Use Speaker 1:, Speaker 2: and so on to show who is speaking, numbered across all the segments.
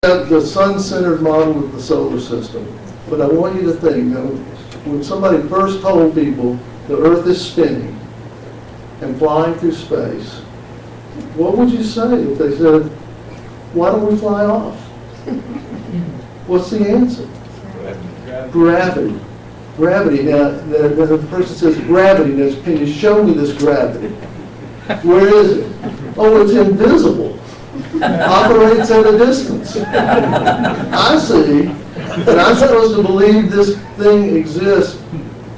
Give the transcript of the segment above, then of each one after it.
Speaker 1: have the sun-centered model of the solar system, but I want you to think, when somebody first told people the Earth is spinning and flying through space, what would you say if they said, why don't we fly off? What's the answer? Gravity. Gravity. Now, the person says, gravity. Now, can you show me this gravity? Where is it? Oh, it's invisible. Operates at a distance. I see, and I'm supposed to believe this thing exists.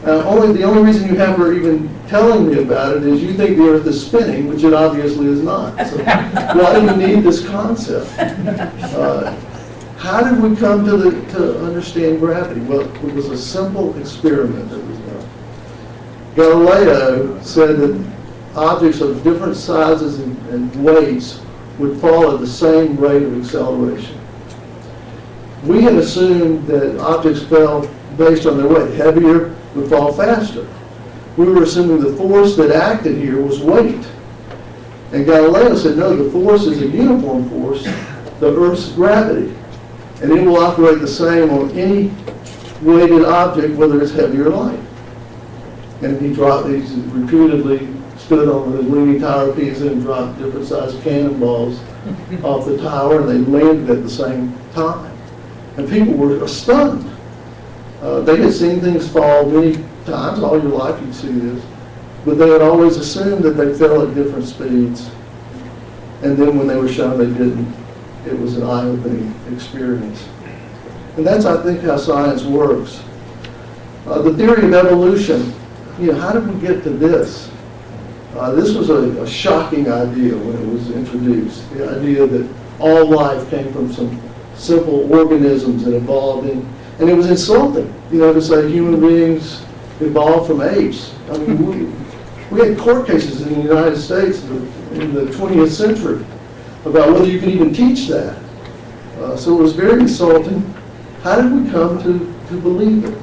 Speaker 1: The only reason you have her even telling me about it is you think the Earth is spinning, which it obviously is not. So why do you need this concept? How did we come to understand gravity? Well, it was a simple experiment that was done. Galileo said that objects of different sizes and weights would fall at the same rate of acceleration. We had assumed that objects fell based on their weight. Heavier would fall faster. We were assuming the force that acted here was weight. And Galileo said, no, the force is a uniform force, the Earth's gravity. And it will operate the same on any weighted object, whether it's heavy or light. And he repeatedly stood on the Leaning Tower of Pisa and dropped different sized cannonballs off the tower, and they landed at the same time. And people were stunned. They had seen things fall many times, all your life you'd see this, but they had always assumed that they fell at different speeds. And then when they were shown they didn't, it was an eye-opening experience. And that's, I think, how science works. The theory of evolution, how did we get to this? This was a shocking idea when it was introduced. The idea that all life came from some simple organisms that evolved in, and it was insulting, to say human beings evolved from apes. I mean, we had court cases in the United States in the 20th century about whether you could even teach that. So it was very insulting. How did we come to believe it?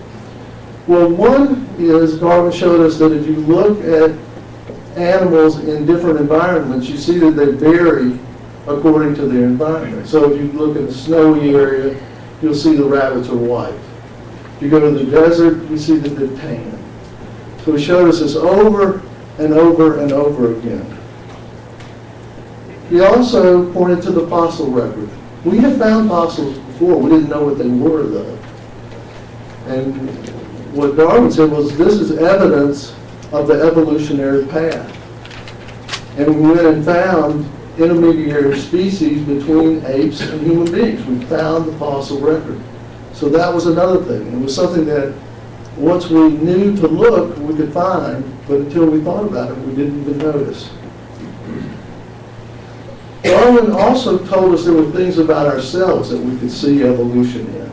Speaker 1: Well, one is Darwin showed us that if you look at animals in different environments, you see that they vary according to their environment. So if you look at a snowy area, you'll see the rabbits are white. If you go to the desert, you see that they're tan. So he showed us this over and over and over again. He also pointed to the fossil record. We had found fossils before. We didn't know what they were, though. And what Darwin said was, this is evidence of the evolutionary path. And we went and found intermediary species between apes and human beings. We found the fossil record. So that was another thing. It was something that once we knew to look, we could find, but until we thought about it, we didn't even notice. Darwin also told us there were things about ourselves that we could see evolution in.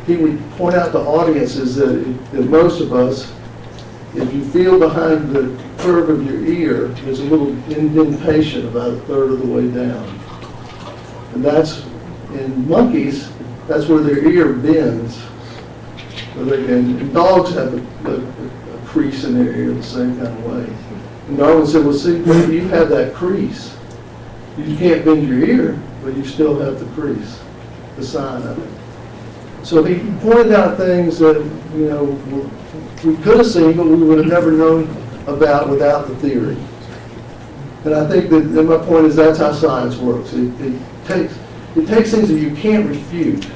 Speaker 1: He would point out to audiences that most of us, if you feel behind the curve of your ear, there's a little indentation about a third of the way down. And that's, in monkeys, that's where their ear bends. So and dogs have a crease in their ear the same kind of way. And Darwin said, well, see, you have that crease. You can't bend your ear, but you still have the crease, the sign of it. So he pointed out things that, we could have seen, but we would have never known about without the theory. And I think that, and my point is, that's how science works. It takes things that you can't refute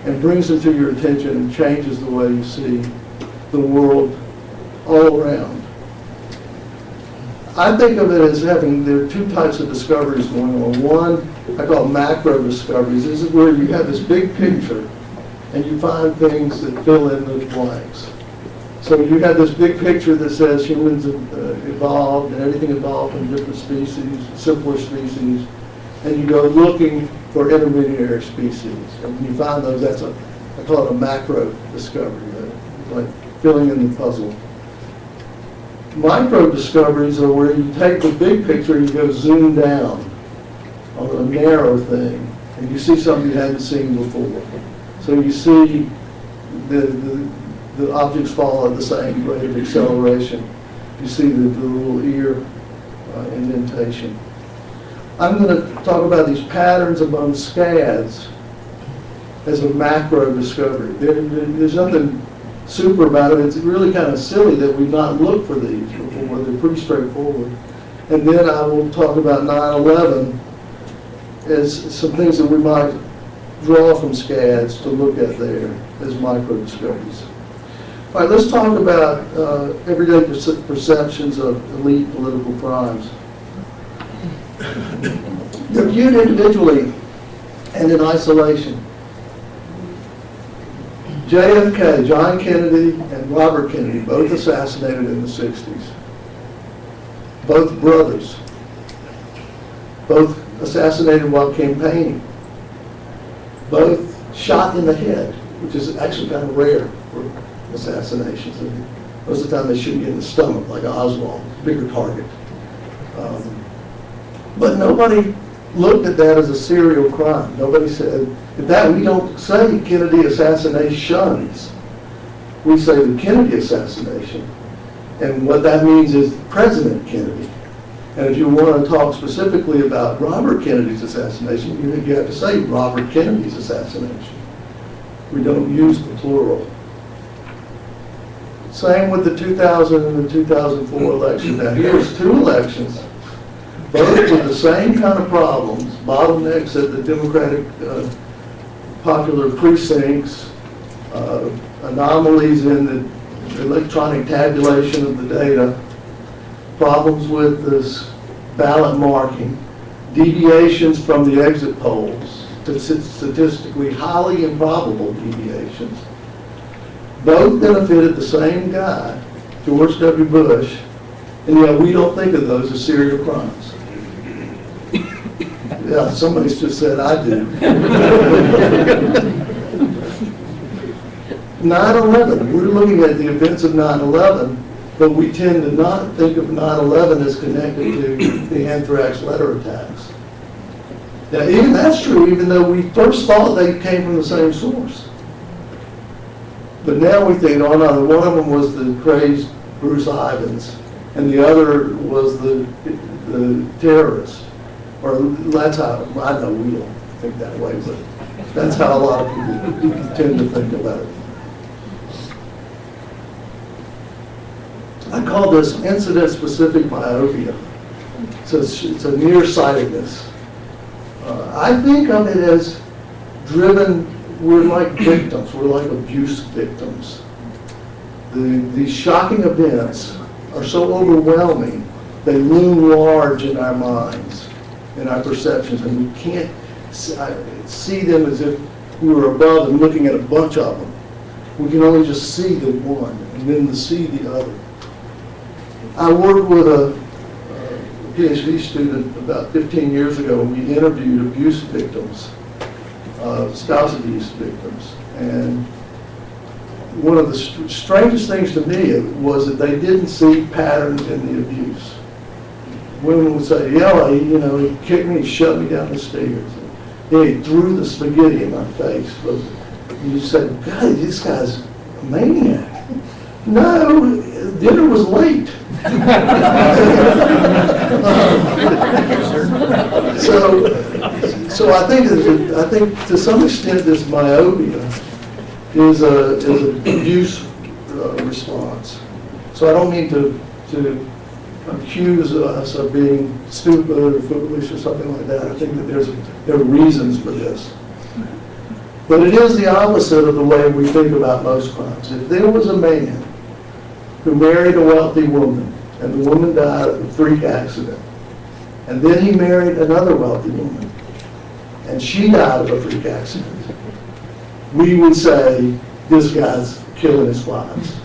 Speaker 1: and brings them to your attention and changes the way you see the world all around. I think of it as there are two types of discoveries going on. One, I call macro discoveries. This is where you have this big picture and you find things that fill in those blanks. So you have this big picture that says humans have evolved and everything evolved from different species, simpler species, and you go looking for intermediary species. And when you find those, I call it a macro discovery, like filling in the puzzle. Micro discoveries are where you take the big picture and you go zoom down on a narrow thing, and you see something you hadn't seen before. So you see the objects fall at the same rate of acceleration. You see the little ear indentation. I'm going to talk about these patterns among scads as a macro discovery. There's nothing super about it. It's really kind of silly that we've not looked for these before. They're pretty straightforward. And then I will talk about 9/11 as some things that we might draw from scads to look at there as micro discoveries. All right, let's talk about everyday perceptions of elite political crimes. They're viewed individually and in isolation. JFK, John Kennedy, and Robert Kennedy, both assassinated in the 60s. Both brothers. Both assassinated while campaigning. Both shot in the head, which is actually kind of rare for assassinations. And most of the time they shoot you in the stomach, like Oswald, bigger target. But nobody looked at that as a serial crime. Nobody said, that we don't say Kennedy assassinations. We say the Kennedy assassination. And what that means is President Kennedy. And if you want to talk specifically about Robert Kennedy's assassination, you have to say Robert Kennedy's assassination. We don't use the plural. Same with the 2000 and the 2004 election. Now here's two elections, both with the same kind of problems, bottlenecks at the Democratic popular precincts, anomalies in the electronic tabulation of the data, problems with this ballot marking, deviations from the exit polls, statistically highly improbable deviations. Both benefited the same guy, George W. Bush, and yet we don't think of those as serial crimes. Yeah, somebody's just said I do. 9/11, we're looking at the events of 9/11, but we tend to not think of 9/11 as connected to the anthrax letter attacks. Now, even that's true, even though we first thought they came from the same source. But now we think, oh no, one of them was the crazed Bruce Ivins, and the other was the terrorist. Or that's how, I know we don't think that way, but that's how a lot of people tend to think about it. I call this incident-specific myopia. So it's a nearsightedness. I think of it as driven, we're like victims, we're like abuse victims. These shocking events are so overwhelming, they loom large in our minds, in our perceptions, and we can't see them as if we were above and looking at a bunch of them. We can only just see the one and then see the other. I worked with a PhD student about 15 years ago, and we interviewed abuse victims, spouse abuse victims. And one of the strangest things to me was that they didn't see patterns in the abuse. Women would say, yeah, he kicked me, he shoved me down the stairs. He threw the spaghetti in my face. But you said, God, this guy's a maniac. No, dinner was late. So I think to some extent this myopia is an abuse response. So I don't mean to accuse us of being stupid or foolish or something like that. I think that there are reasons for this. But it is the opposite of the way we think about most crimes. If there was a man who married a wealthy woman, and the woman died of a freak accident, and then he married another wealthy woman, and she died of a freak accident, we would say, this guy's killing his wives.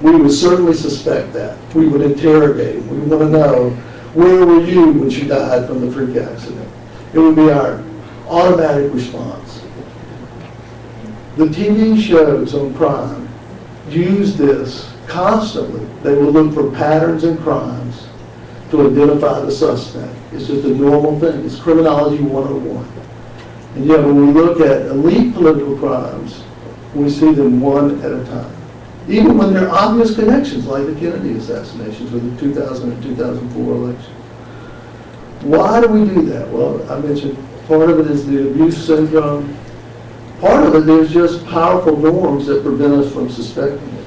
Speaker 1: We would certainly suspect that. We would interrogate him. We want to know, where were you when she died from the freak accident? It would be our automatic response. The TV shows on crime use this constantly. They will look for patterns in crimes to identify the suspect. It's just a normal thing. It's criminology 101. And yet when we look at elite political crimes, we see them one at a time. Even when there are obvious connections, like the Kennedy assassinations or the 2000 and 2004 election. Why do we do that? Well, I mentioned part of it is the abuse syndrome. Part of it is just powerful norms that prevent us from suspecting it.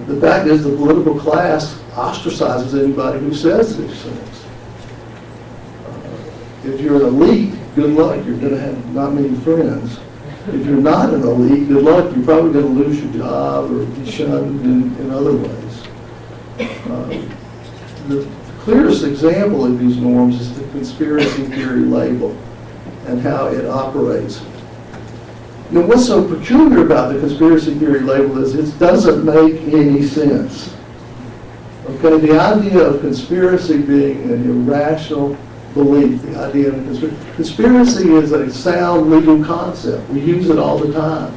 Speaker 1: The fact is the political class ostracizes anybody who says these things. If you're an elite, good luck, you're going to have not many friends. If you're not an elite, good luck, you're probably going to lose your job or be shunned in other ways. The clearest example of these norms is the conspiracy theory label and how it operates. Now, what's so peculiar about the conspiracy theory label is it doesn't make any sense. Okay, the idea of conspiracy being an irrational belief, the idea of conspiracy is a sound legal concept. We use it all the time.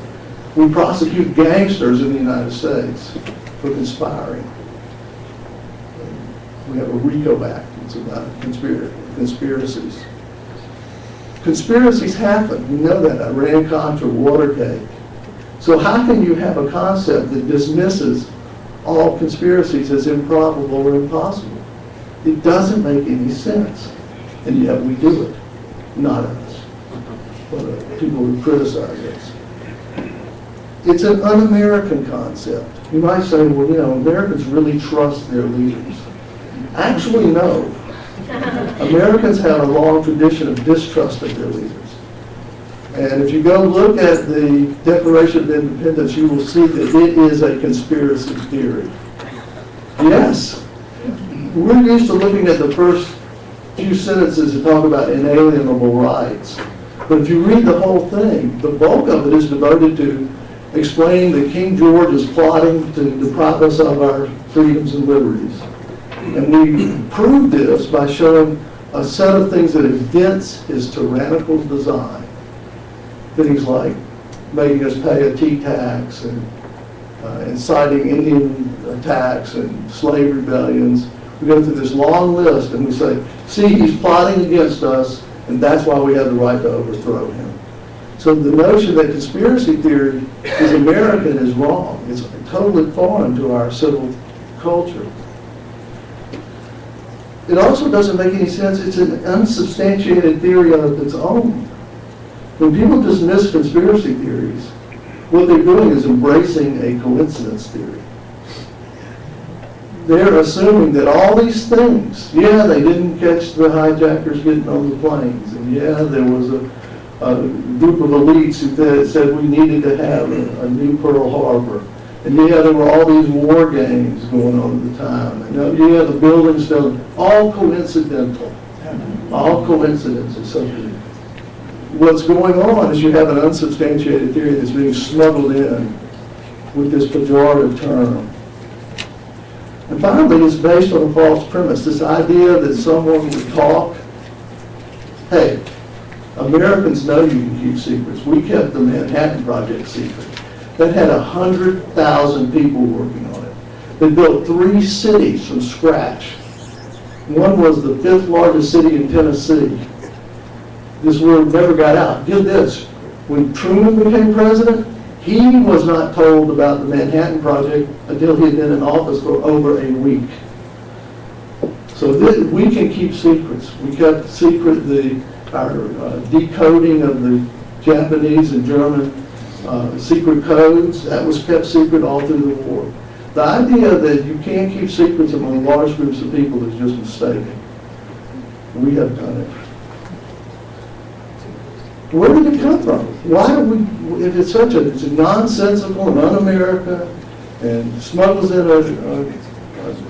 Speaker 1: We prosecute gangsters in the United States for conspiring. We have a RICO Act. It's about conspiracies. Conspiracies happen. We know that. Iran-Contra, Watergate. So how can you have a concept that dismisses all conspiracies as improbable or impossible? It doesn't make any sense. And yet we do it. Not us, but people who criticize us. It's an un-American concept. You might say, well, you know, Americans really trust their leaders. Actually, no. Americans have a long tradition of distrust of their leaders. And if you go look at the Declaration of Independence, you will see that it is a conspiracy theory. Yes, we're used to looking at the first few sentences that talk about inalienable rights. But if you read the whole thing, the bulk of it is devoted to explaining that King George is plotting to deprive us of our freedoms and liberties. And we prove this by showing a set of things that evince his tyrannical design. Things like making us pay a tea tax and inciting Indian attacks and slave rebellions. We go through this long list and we say, see, he's plotting against us, and that's why we have the right to overthrow him. So the notion that conspiracy theory is American is wrong. It's totally foreign to our civil culture. It also doesn't make any sense. It's an unsubstantiated theory of its own. When people dismiss conspiracy theories, what they're doing is embracing a coincidence theory. They're assuming that all these things, yeah, they didn't catch the hijackers getting on the planes, and yeah, there was a group of elites who said we needed to have a new Pearl Harbor. And yeah, there were all these war games going on at the time. And yeah, the buildings fell, all coincidental. All coincidences. So what's going on is you have an unsubstantiated theory that's being smuggled in with this pejorative term. And finally, it's based on a false premise, this idea that someone would talk, hey, Americans know you can keep secrets. We kept the Manhattan Project secret. That had 100,000 people working on it. They built 3 cities from scratch. One was the 5th largest city in Tennessee. This word never got out. Get this, when Truman became president, he was not told about the Manhattan Project until he had been in office for over a week. So we can keep secrets. We kept secret our decoding of the Japanese and German secret codes. That was kept secret all through the war. The idea that you can't keep secrets among large groups of people is just mistaken. We have done it. Where did it come from? Why do we, if it's it's a nonsensical and un-American and smuggles in an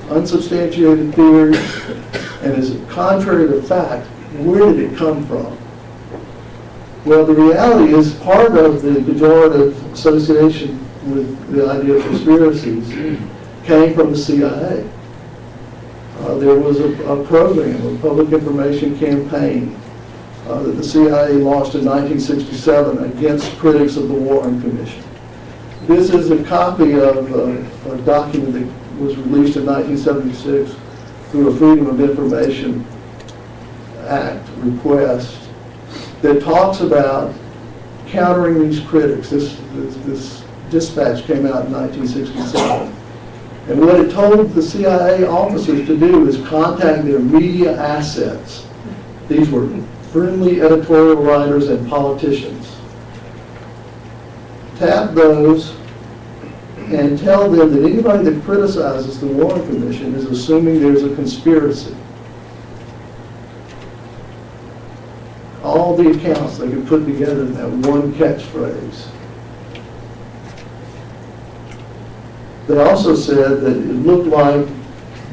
Speaker 1: unsubstantiated theory and is contrary to fact, where did it come from? Well, the reality is part of the pejorative association with the idea of conspiracies came from the CIA. There was a program, a public information campaign that the CIA launched in 1967 against critics of the Warren Commission. This is a copy of a document that was released in 1976 through a Freedom of Information Act request that talks about countering these critics. This dispatch came out in 1967. And what it told the CIA officers to do is contact their media assets. These were friendly editorial writers and politicians. Tap those and tell them that anybody that criticizes the Warren Commission is assuming there's a conspiracy. All the accounts they could put together in that one catchphrase. They also said that it looked like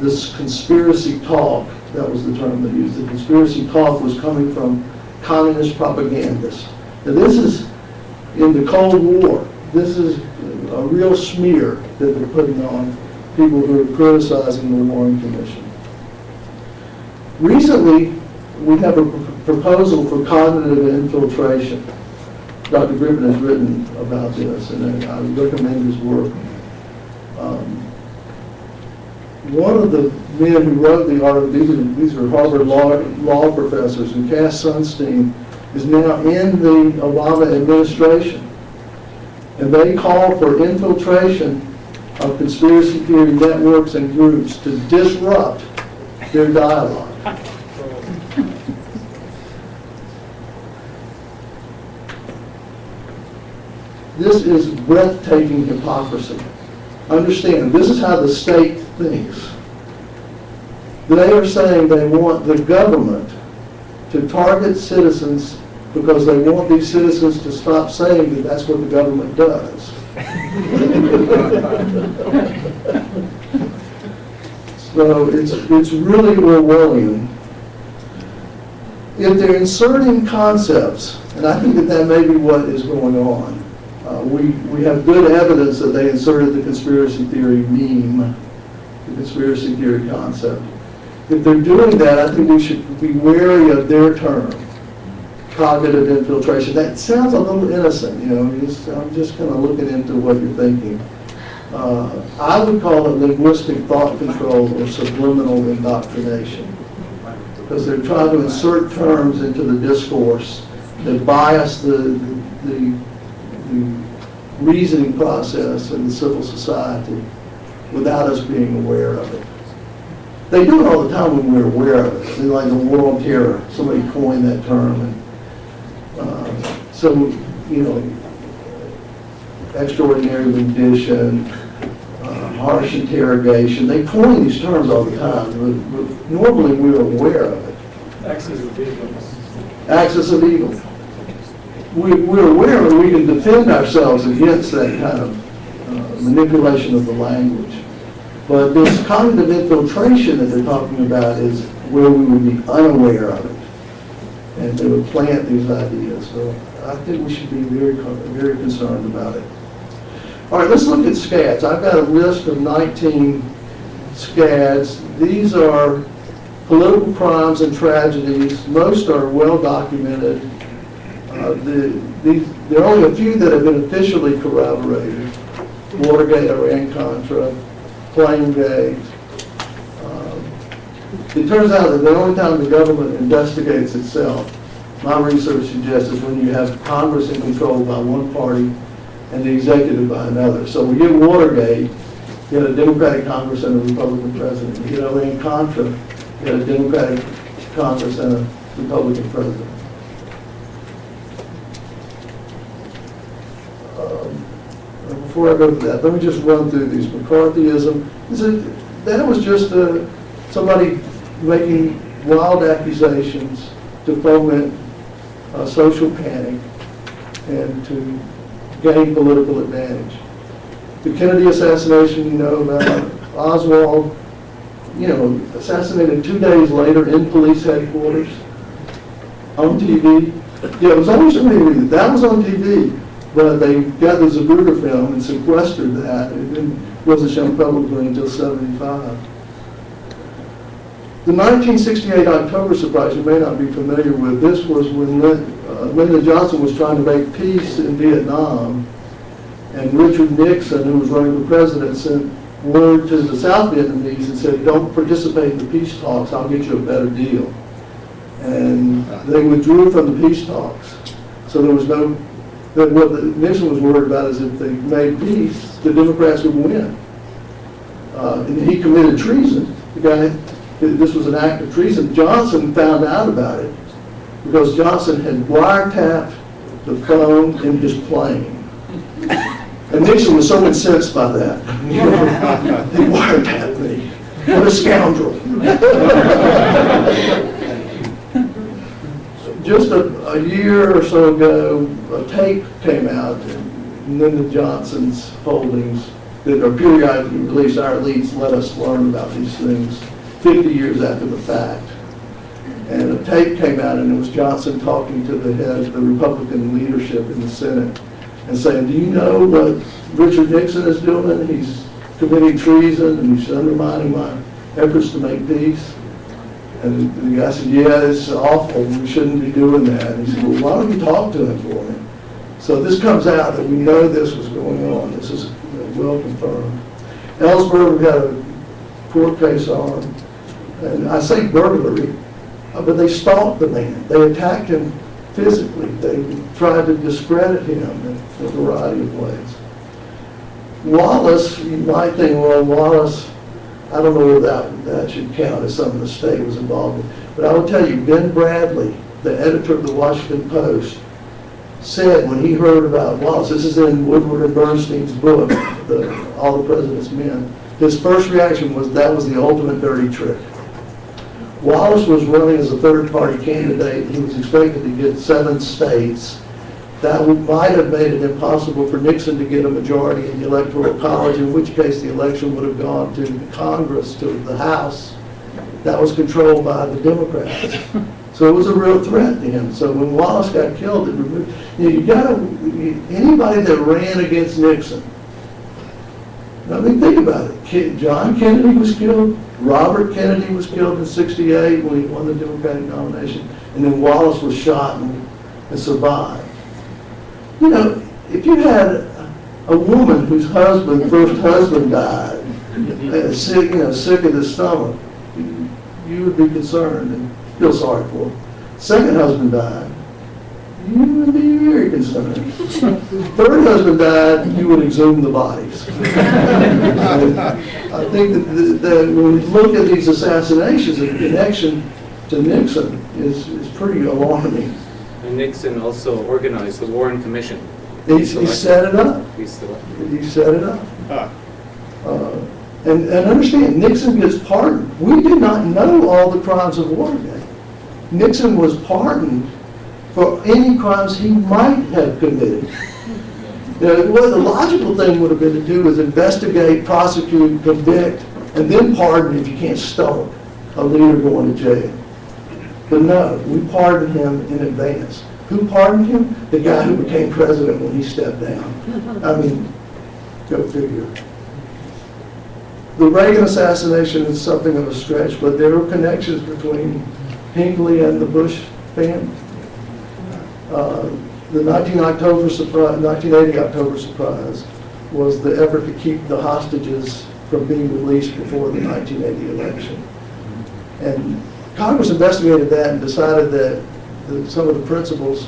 Speaker 1: this conspiracy talk, that was the term they used, the conspiracy talk was coming from communist propagandists. Now this is in the Cold War. This is a real smear that they're putting on people who are criticizing the Warren Commission. Recently, we have a proposal for cognitive infiltration. Dr. Griffin has written about this, and I recommend his work. One of the men who wrote the article, these are Harvard law professors, and Cass Sunstein is now in the Obama administration. And they call for infiltration of conspiracy theory networks and groups to disrupt their dialogue. This is breathtaking hypocrisy. Understand, this is how the state thinks. They are saying they want the government to target citizens because they want these citizens to stop saying that that's what the government does. So it's really Orwellian. If they're inserting concepts, and I think that may be what is going on, we have good evidence that they inserted the conspiracy theory meme, the conspiracy theory concept. If they're doing that, I think we should be wary of their term, cognitive infiltration. That sounds a little innocent, you know. I'm just kind of looking into what you're thinking. I would call it linguistic thought control or subliminal indoctrination, because they're trying to insert terms into the discourse that bias the reasoning process in the civil society without us being aware of it. They do it all the time when we're aware of it. They're like the war on terror. Somebody coined that term. And, so, you know, extraordinary rendition, harsh interrogation. They coin these terms all the time, but normally we're aware of it.
Speaker 2: Axis of evil.
Speaker 1: Axis of evil. We're aware that we can defend ourselves against that kind of manipulation of the language. But this cognitive infiltration that they're talking about is where we would be unaware of it. And they would plant these ideas. So I think we should be very concerned about it. All right, let's look at SCADs. I've got a list of 19 SCADs. These are political crimes and tragedies. Most are well documented. There are only a few that have been officially corroborated. Watergate, Iran-Contra, Plaingate. It turns out that the only time the government investigates itself, my research suggests, is when you have Congress in control by one party and the executive by another. So we get Watergate, you had a Democratic Congress and a Republican president. You get Iran-Contra, you had a Democratic Congress and a Republican president. Before I go to that, let me just run through these. McCarthyism, that was just somebody making wild accusations to foment social panic and to gain political advantage. The Kennedy assassination, you know about. Oswald, you know, assassinated 2 days later in police headquarters on TV. Yeah, it was on TV. That was on TV. But they got the Zapruder film and sequestered that. It wasn't shown publicly until '75. The 1968 October surprise you may not be familiar with. This was when Lyndon Johnson was trying to make peace in Vietnam, and Richard Nixon, who was running for president, sent word to the South Vietnamese and said, "Don't participate in the peace talks. I'll get you a better deal." And they withdrew from the peace talks. So there was no. What Nixon was worried about is if they made peace, the Democrats would win. and he committed treason. The guy, this was an act of treason. Johnson found out about it because Johnson had wiretapped the phone in his plane. And Nixon was so incensed by that. He wiretapped me. What a scoundrel. Just a year or so ago, a tape came out, and Lyndon Johnson's holdings that are periodically released. Our elites let us learn about these things 50 years after the fact. And a tape came out, and it was Johnson talking to the head of the Republican leadership in the Senate and saying, do you know what Richard Nixon is doing? He's committing treason, and he's undermining my efforts to make peace. And the guy said, yeah, it's awful. We shouldn't be doing that. And he said, well, why don't you talk to him for me? So this comes out that we know this was going on. This is well confirmed. Ellsberg got a court case on, and I say burglary, but they stalked the man. They attacked him physically. They tried to discredit him in a variety of ways. Wallace, you might think, well, Wallace, I don't know whether that should count as something the state was involved in. But I will tell you, Ben Bradley, the editor of the Washington Post, said when he heard about Wallace, this is in Woodward and Bernstein's book, All the President's Men, his first reaction was that was the ultimate dirty trick. Wallace was running as a third-party candidate. He was expected to get 7 states. That might have made it impossible for Nixon to get a majority in the Electoral College, in which case the election would have gone to the Congress, to the House. That was controlled by the Democrats. So it was a real threat to him. So when Wallace got killed, anybody that ran against Nixon, I mean, think about it. John Kennedy was killed. Robert Kennedy was killed in '68 when he won the Democratic nomination. And then Wallace was shot and survived. You know, if you had a woman whose first husband died, sick of the stomach, you would be concerned and feel sorry for her. Second husband died, you would be very concerned. Third husband died, you would exhume the bodies. I think that when we look at these assassinations, the connection to Nixon is pretty alarming.
Speaker 2: And Nixon also organized the Warren Commission.
Speaker 1: He set it up. He set it up. And understand, Nixon gets pardoned. We did not know all the crimes of Watergate. Nixon was pardoned for any crimes he might have committed. Well, the logical thing would have been to do is investigate, prosecute, convict, and then pardon if you can't stomach a leader going to jail. But no, we pardoned him in advance. Who pardoned him? The guy who became president when he stepped down. I mean, go figure. The Reagan assassination is something of a stretch, but there were connections between Hinckley and the Bush family. The 1980 October surprise was the effort to keep the hostages from being released before the 1980 election. And Congress investigated that and decided that some of the principals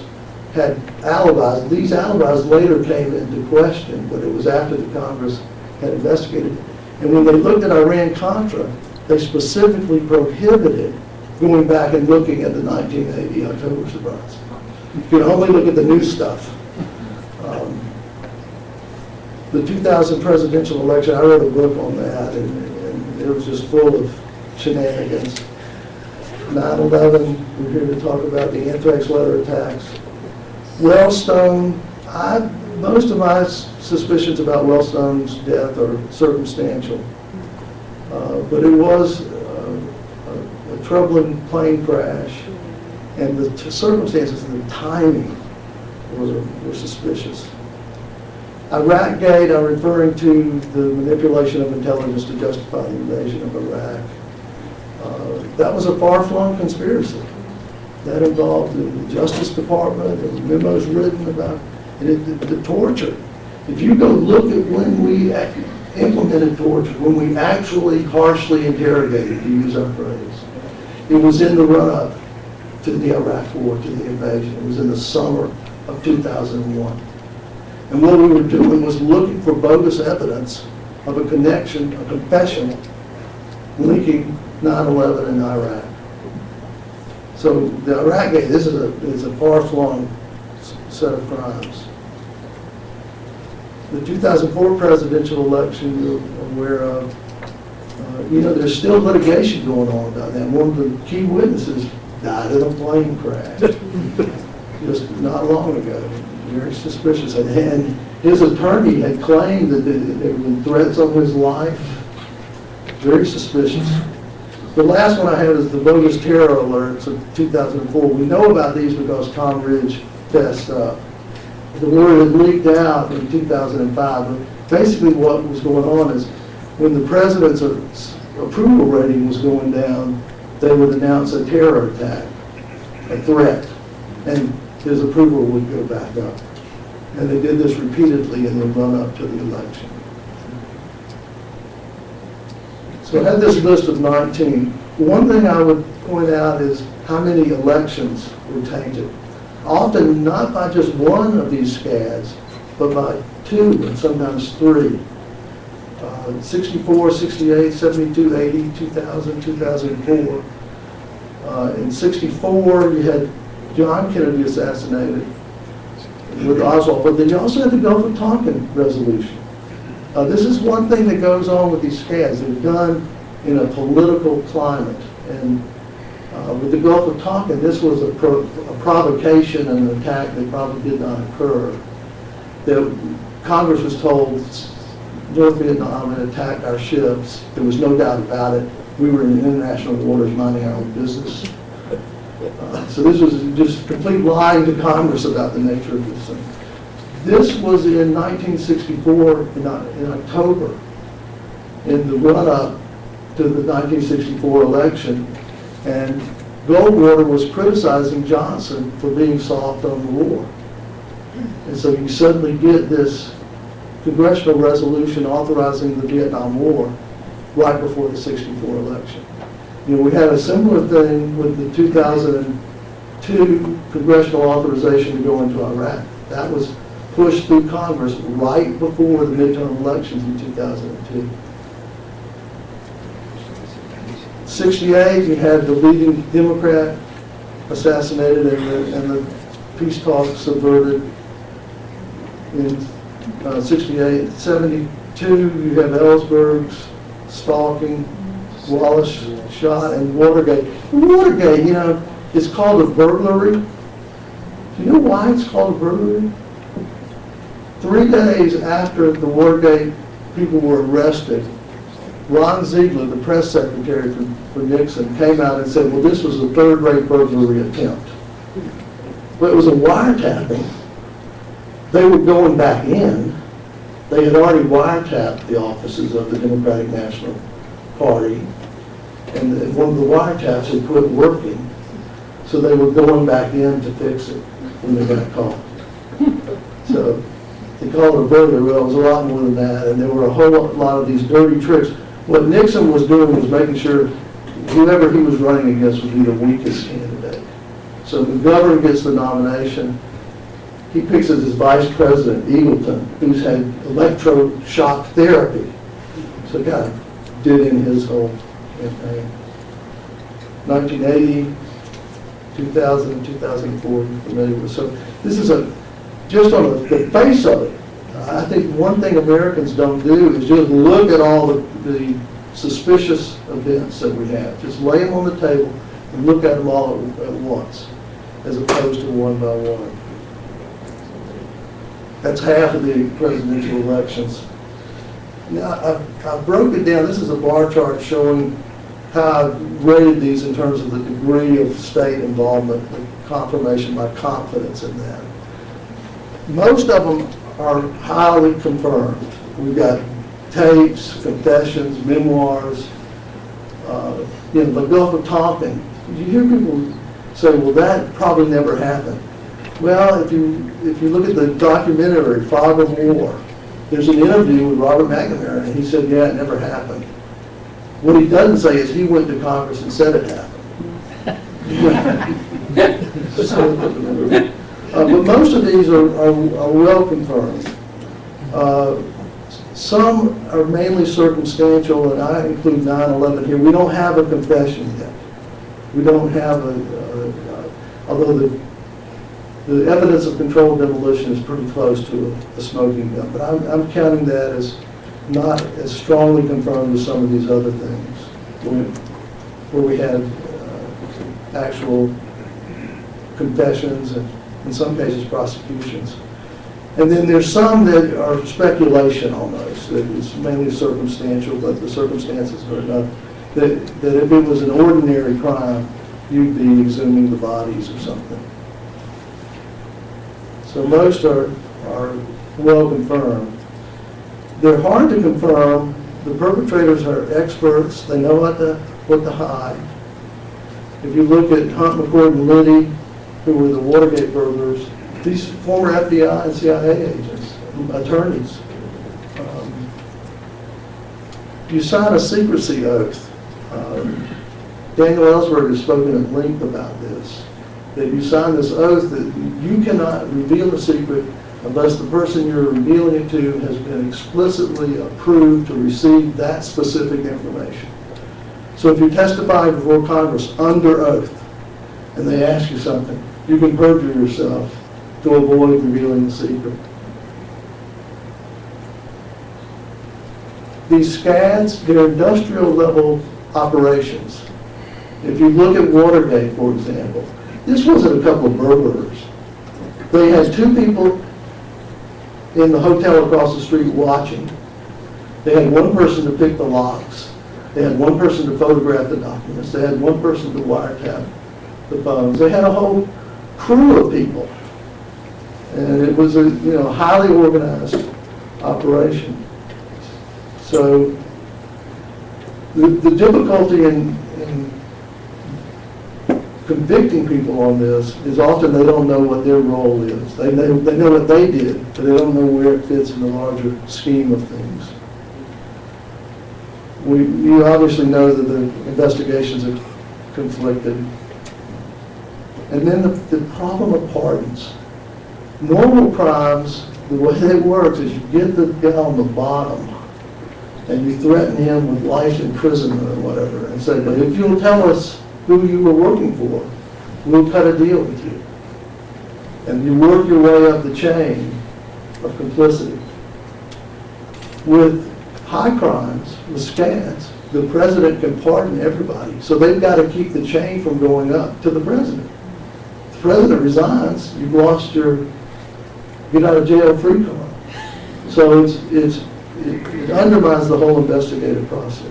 Speaker 1: had alibis. These alibis later came into question, but it was after the Congress had investigated it. And when they looked at Iran-Contra, they specifically prohibited going back and looking at the 1980 October surprise. You can only look at the new stuff. The 2000 presidential election, I wrote a book on that, and it was just full of shenanigans. 9/11, we're here to talk about the anthrax letter attacks. Wellstone, most of my suspicions about Wellstone's death are circumstantial. But it was a troubling plane crash, and the circumstances and the timing were suspicious. Iraqgate, I'm referring to the manipulation of intelligence to justify the invasion of Iraq. That was a far-flung conspiracy. That involved the Justice Department and memos written about the torture. If you go look at when we implemented torture, when we actually harshly interrogated, to use our phrase, it was in the run-up to the Iraq War, to the invasion. It was in the summer of 2001. And what we were doing was looking for bogus evidence of a connection, a confession, linking 9/11 in Iraq. So the Iraq-Gate, this is a far-flung set of crimes. The 2004 presidential election you're aware of, there's still litigation going on about that. One of the key witnesses died in a plane crash just not long ago. Very suspicious. And his attorney had claimed that there had been threats on his life. Very suspicious. The last one I have is the bogus terror alerts of 2004. We know about these because Tom Ridge fessed up. The word had leaked out in 2005. But basically what was going on is when the president's approval rating was going down, they would announce a terror attack, a threat, and his approval would go back up. And they did this repeatedly in the run-up to the election. So I had this list of 19. One thing I would point out is how many elections were tainted. Often not by just one of these scads, but by two and sometimes three. 64, 68, 72, 80, 2000, 2004. In 64, you had John Kennedy assassinated with Oswald, but then you also had the Gulf of Tonkin resolution. This is one thing that goes on with these scads. They're done in a political climate. And with the Gulf of Tonkin, this was a provocation and an attack that probably did not occur. Congress was told North Vietnam had attacked our ships. There was no doubt about it. We were in international waters minding our own business. So this was just complete lying to Congress about the nature of this thing. This was in 1964, in October, in the run-up to the 1964 election, and Goldwater was criticizing Johnson for being soft on the war. And so you suddenly get this congressional resolution authorizing the Vietnam War right before the 64 election. We had a similar thing with the 2002 congressional authorization to go into Iraq. That was pushed through Congress right before the midterm elections in 2002. 68, you had the leading Democrat assassinated and the peace talks subverted. In 68, 72, you have Ellsberg's stalking, Wallace shot, and Watergate. Watergate, is called a burglary. Do you know why it's called a burglary? 3 days after the Watergate people were arrested, Ron Ziegler, the press secretary for Nixon, came out and said, well, this was a third-rate burglary attempt. But it was a wiretapping. They were going back in. They had already wiretapped the offices of the Democratic National Party, and one of the wiretaps had quit working, so they were going back in to fix it when they got caught. So they called it a burglary. Well, it was a lot more than that, and there were a whole lot of these dirty tricks. What Nixon was doing was making sure whoever he was running against would be the weakest candidate. So McGovern gets the nomination. He picks as his vice president Eagleton, who's had electroshock therapy. So it kind of did in his whole campaign. 1980, 2000, 2004, you're familiar with. So this is just on the face of it, I think one thing Americans don't do is just look at all the suspicious events that we have. Just lay them on the table and look at them all at once, as opposed to one by one. That's half of the presidential elections. Now, I broke it down. This is a bar chart showing how I've rated these in terms of the degree of state involvement, the confirmation, my confidence in that. Most of them are highly confirmed. We've got tapes, confessions, memoirs, the Gulf of Tonkin. You hear people say, well, that probably never happened. Well, if you look at the documentary, Fog of War, there's an interview with Robert McNamara, and he said, yeah, it never happened. What he doesn't say is he went to Congress and said it happened. But most of these are well confirmed. Some are mainly circumstantial, and I include 9/11 here. We don't have a confession yet. We don't have although the evidence of controlled demolition is pretty close to a smoking gun, but I'm counting that as not as strongly confirmed as some of these other things, where we had actual confessions and, in some cases, prosecutions. And then there's some that are speculation almost, that it's mainly circumstantial, but the circumstances are enough that if it was an ordinary crime, you'd be exhuming the bodies or something. So most are well confirmed. They're hard to confirm. The perpetrators are experts. They know what to hide. If you look at Hunt, McCord, and Liddy, who were the Watergate burglars, these former FBI and CIA agents, attorneys, you sign a secrecy oath. Daniel Ellsberg has spoken at length about this, that you sign this oath that you cannot reveal a secret unless the person you're revealing it to has been explicitly approved to receive that specific information. So if you testify before Congress under oath and they ask you something, you can perjure yourself to avoid revealing the secret. These SCADs, they're industrial level operations. If you look at Watergate, for example, this wasn't a couple of burglars. They had two people in the hotel across the street watching. They had one person to pick the locks. They had one person to photograph the documents. They had one person to wiretap the phones. They had a whole crew of people. And it was a highly organized operation. So the difficulty in convicting people on this is often they don't know what their role is. They know what they did, but they don't know where it fits in the larger scheme of things. You obviously know that the investigations are conflicted. And then the problem of pardons. Normal crimes, the way it works is you get the guy on the bottom and you threaten him with life imprisonment or whatever and say, but if you'll tell us who you were working for, we'll cut a deal with you. And you work your way up the chain of complicity. With high crimes, with SCADs, the president can pardon everybody. So they've got to keep the chain from going up to the president. If the president resigns, you've lost your get out of jail free card. So it undermines the whole investigative process.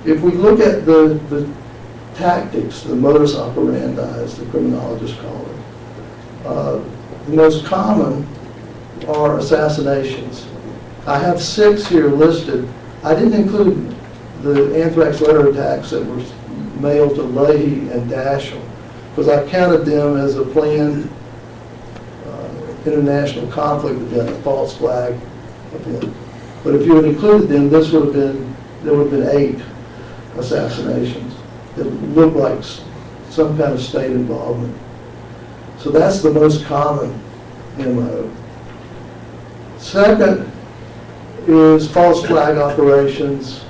Speaker 1: If we look at the tactics, the modus operandi, as the criminologists call it, the most common are assassinations. I have 6 here listed. I didn't include the anthrax letter attacks that were mailed to Leahy and Daschle because I counted them as a planned international conflict event, a false flag event. But if you had included them, there would have been 8 assassinations that looked like some kind of state involvement. So that's the most common MO. Second is false flag operations,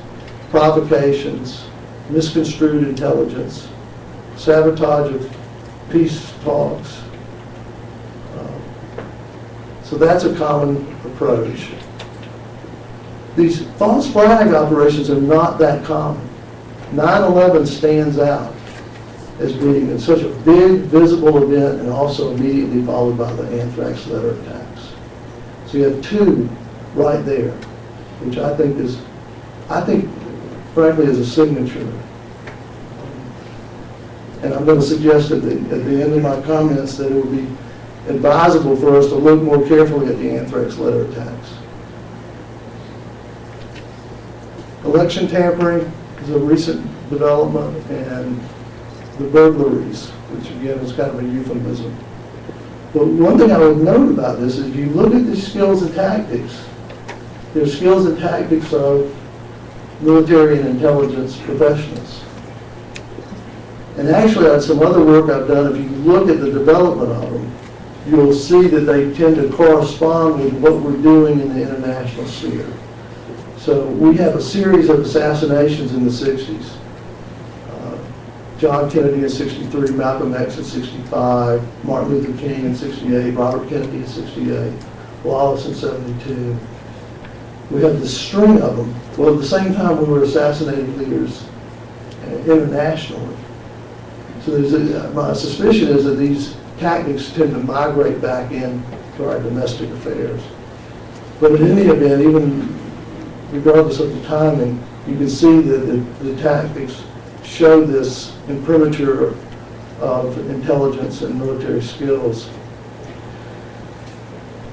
Speaker 1: provocations, misconstrued intelligence, sabotage of peace talks. So that's a common approach. These false flag operations are not that common. 9/11 stands out as being such a big, visible event and also immediately followed by the anthrax letter attacks. So you have 2 right there, which I think frankly is a signature. And I'm going to suggest at the end of my comments that it would be advisable for us to look more carefully at the anthrax letter attacks. Election tampering is a recent development, and the burglaries, which again is kind of a euphemism. But one thing I would note about this is you look at the skills and tactics. There's skills and tactics of military and intelligence professionals. And actually, on some other work I've done, if you look at the development of them, you'll see that they tend to correspond with what we're doing in the international sphere. So we have a series of assassinations in the 60s. John Kennedy in 63, Malcolm X in 65, Martin Luther King in 68, Robert Kennedy in 68, Wallace in 72. We have this string of them. Well, at the same time we were assassinating leaders internationally. So my suspicion is that these tactics tend to migrate back into our domestic affairs. But in any event, even regardless of the timing, you can see that the tactics show this imprimatur of intelligence and military skills.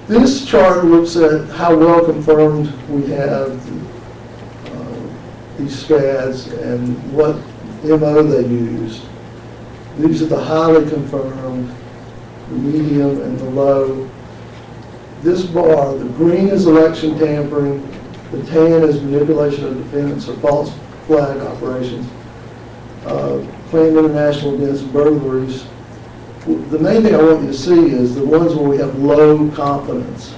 Speaker 1: This chart looks at how well confirmed we have these scads and what MO they used. These are the highly confirmed, the medium, and the low. This bar, the green is election tampering, the tan is manipulation of defense or false flag operations, planned international events, burglaries. The main thing I want you to see is the ones where we have low confidence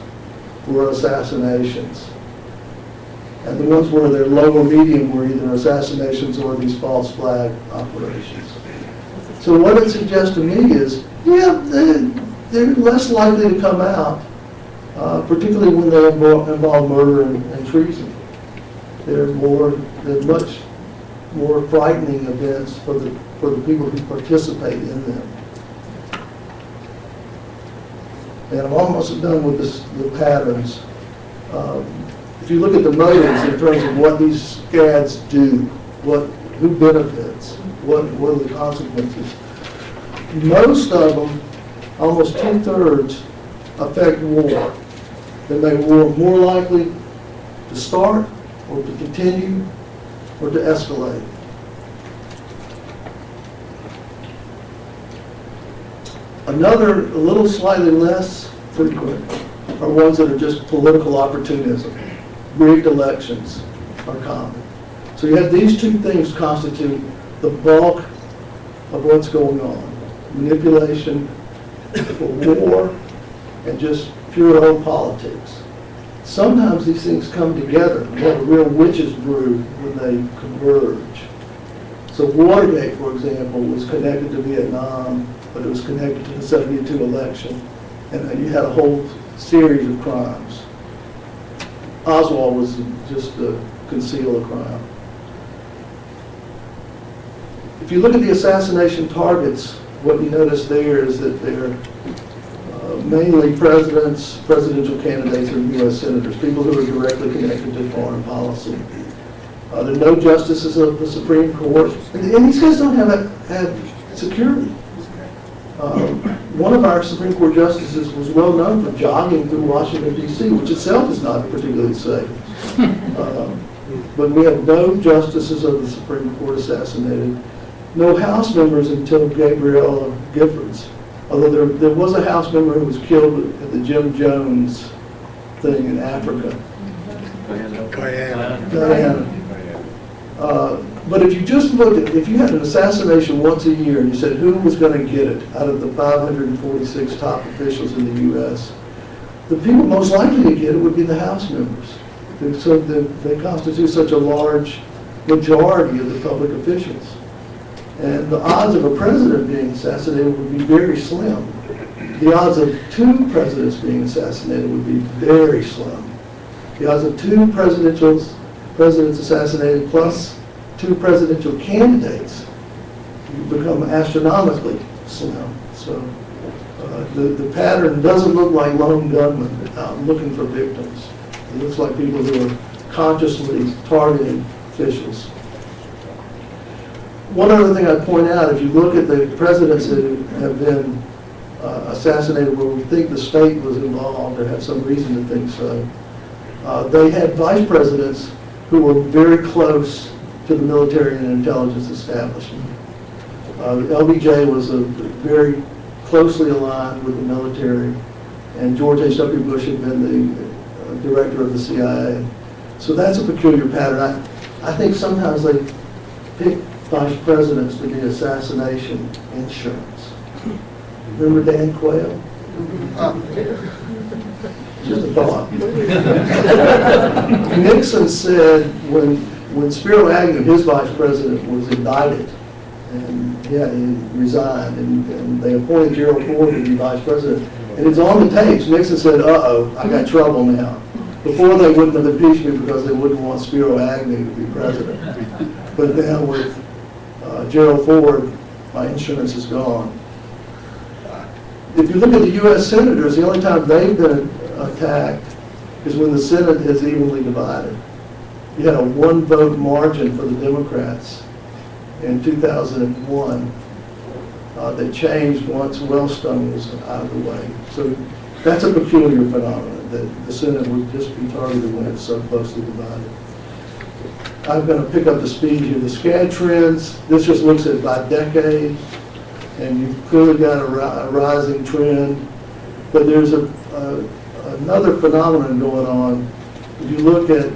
Speaker 1: were assassinations. And the ones where they're low or medium were either assassinations or these false flag operations. So what it suggests to me is, yeah, they're less likely to come out, particularly when they involve murder and treason. They're much more frightening events for the people who participate in them. And I'm almost done with the patterns. If you look at the motives in terms of what these scads do, who benefits, what are the consequences, most of them, almost 2/3, affect war. They make war more likely to start or to continue or to escalate. Another, a little slightly less frequent, are ones that are just political opportunism. Rigged elections are common. So you have these two things constitute the bulk of what's going on. Manipulation for war and just pure old politics. Sometimes these things come together. You have a real witch's brew when they converge. So Watergate, for example, was connected to Vietnam, but it was connected to the 72 election, and you had a whole series of crimes. Oswald was just to conceal a crime. If you look at the assassination targets, what you notice there is that they're mainly presidents, presidential candidates, or U.S. senators, people who are directly connected to foreign policy. There are no justices of the Supreme Court, and these guys don't have security. One of our Supreme Court justices was well known for jogging through Washington, D.C., which itself is not particularly safe. But we have no justices of the Supreme Court assassinated, no House members until Gabrielle Giffords. Although there was a House member who was killed at the Jim Jones thing in Africa. Guyana. But if you just looked at, if you had an assassination once a year and you said who was going to get it out of the 546 top officials in the U.S., the people most likely to get it would be the House members. So they constitute such a large majority of the public officials. And the odds of a president being assassinated would be very slim. The odds of 2 presidents being assassinated would be very slim. The odds of 2 presidents assassinated plus 2 presidential candidates become astronomically slim. So the pattern doesn't look like lone gunmen looking for victims. It looks like people who are consciously targeting officials. One other thing I'd point out, if you look at the presidents that have been assassinated where we think the state was involved or have some reason to think so, they had vice presidents who were very close to the military and intelligence establishment. LBJ was very closely aligned with the military, and George H.W. Bush had been the director of the CIA. So that's a peculiar pattern. I think sometimes they pick vice presidents to be assassination insurance. Remember Dan Quayle? Just a thought. Nixon said when Spiro Agnew, his vice president, was indicted, and he resigned, and they appointed Gerald Ford to be vice president, and it's on the tapes. Nixon said, "Uh-oh, I got trouble now." Before they wouldn't have impeached me because they wouldn't want Spiro Agnew to be president. But now with Gerald Ford, my insurance is gone. If you look at the U.S. senators, the only time they've been attacked is when the Senate is evenly divided. You had a one-vote margin for the Democrats in 2001 that changed once Wellstone was out of the way. So that's a peculiar phenomenon, that the Senate would just be targeted when it's so closely divided. I'm going to pick up the speed here. The SCAD trends, this just looks at by decade, and you've clearly got a rising trend. But there's another phenomenon going on. If you look at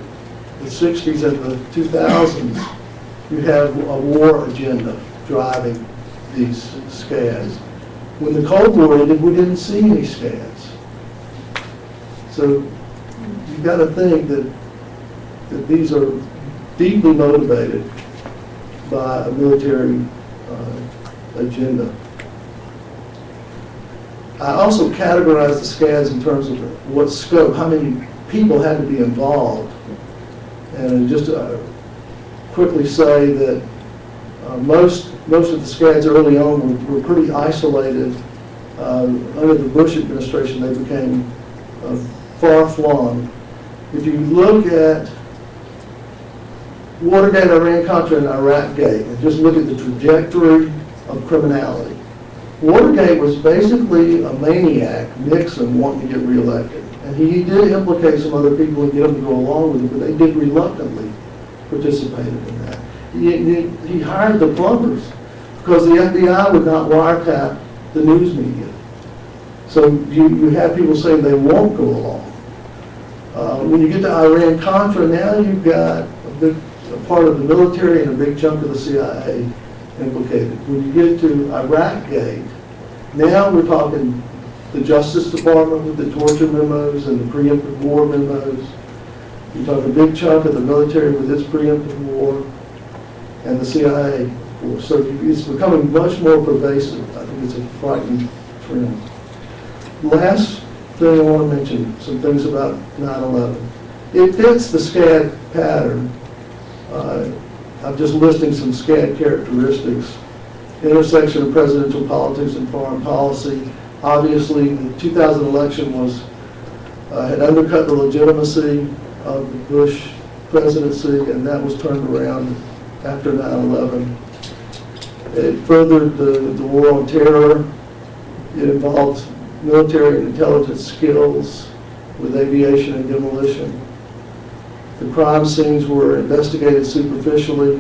Speaker 1: the 60s and the 2000s, you have a war agenda driving these SCADs. When the Cold War ended, we didn't see any SCADs. So you've got to think that these are deeply motivated by a military agenda. I also categorize the SCADs in terms of what scope, how many people had to be involved. And just quickly say that most of the SCADs early on were pretty isolated. Under the Bush administration, they became far-flung. If you look at Watergate, Iran-Contra, and Iraq-Gate, and just look at the trajectory of criminality, Watergate was basically a maniac, Nixon, wanting to get reelected. And he did implicate some other people and get them to go along with it, but they did reluctantly participate in that. He hired the plumbers because the FBI would not wiretap the news media. So you have people saying they won't go along. When you get to Iran-Contra, now you've got a part of the military and a big chunk of the CIA implicated. When you get to Iraq-Gate, now we're talking the Justice Department with the torture memos and the preemptive war memos. You talk a big chunk of the military with its preemptive war and the CIA force. So it's becoming much more pervasive. I think it's a frightening trend. Last thing I want to mention, some things about 9/11. It fits the SCAD pattern. I'm just listing some SCAD characteristics. Intersection of presidential politics and foreign policy. Obviously, the 2000 election had undercut the legitimacy of the Bush presidency, and that was turned around after 9/11. It furthered the war on terror. It involved military and intelligence skills with aviation and demolition. The crime scenes were investigated superficially.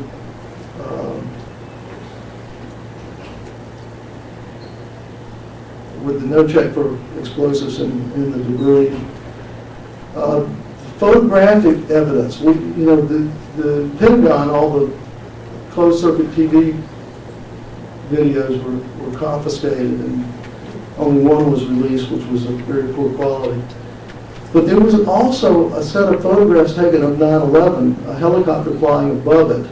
Speaker 1: With the no check for explosives in the debris. Photographic evidence. The Pentagon, all the closed-circuit TV videos were confiscated, and only one was released, which was of very poor quality. But there was also a set of photographs taken of 9/11, a helicopter flying above it.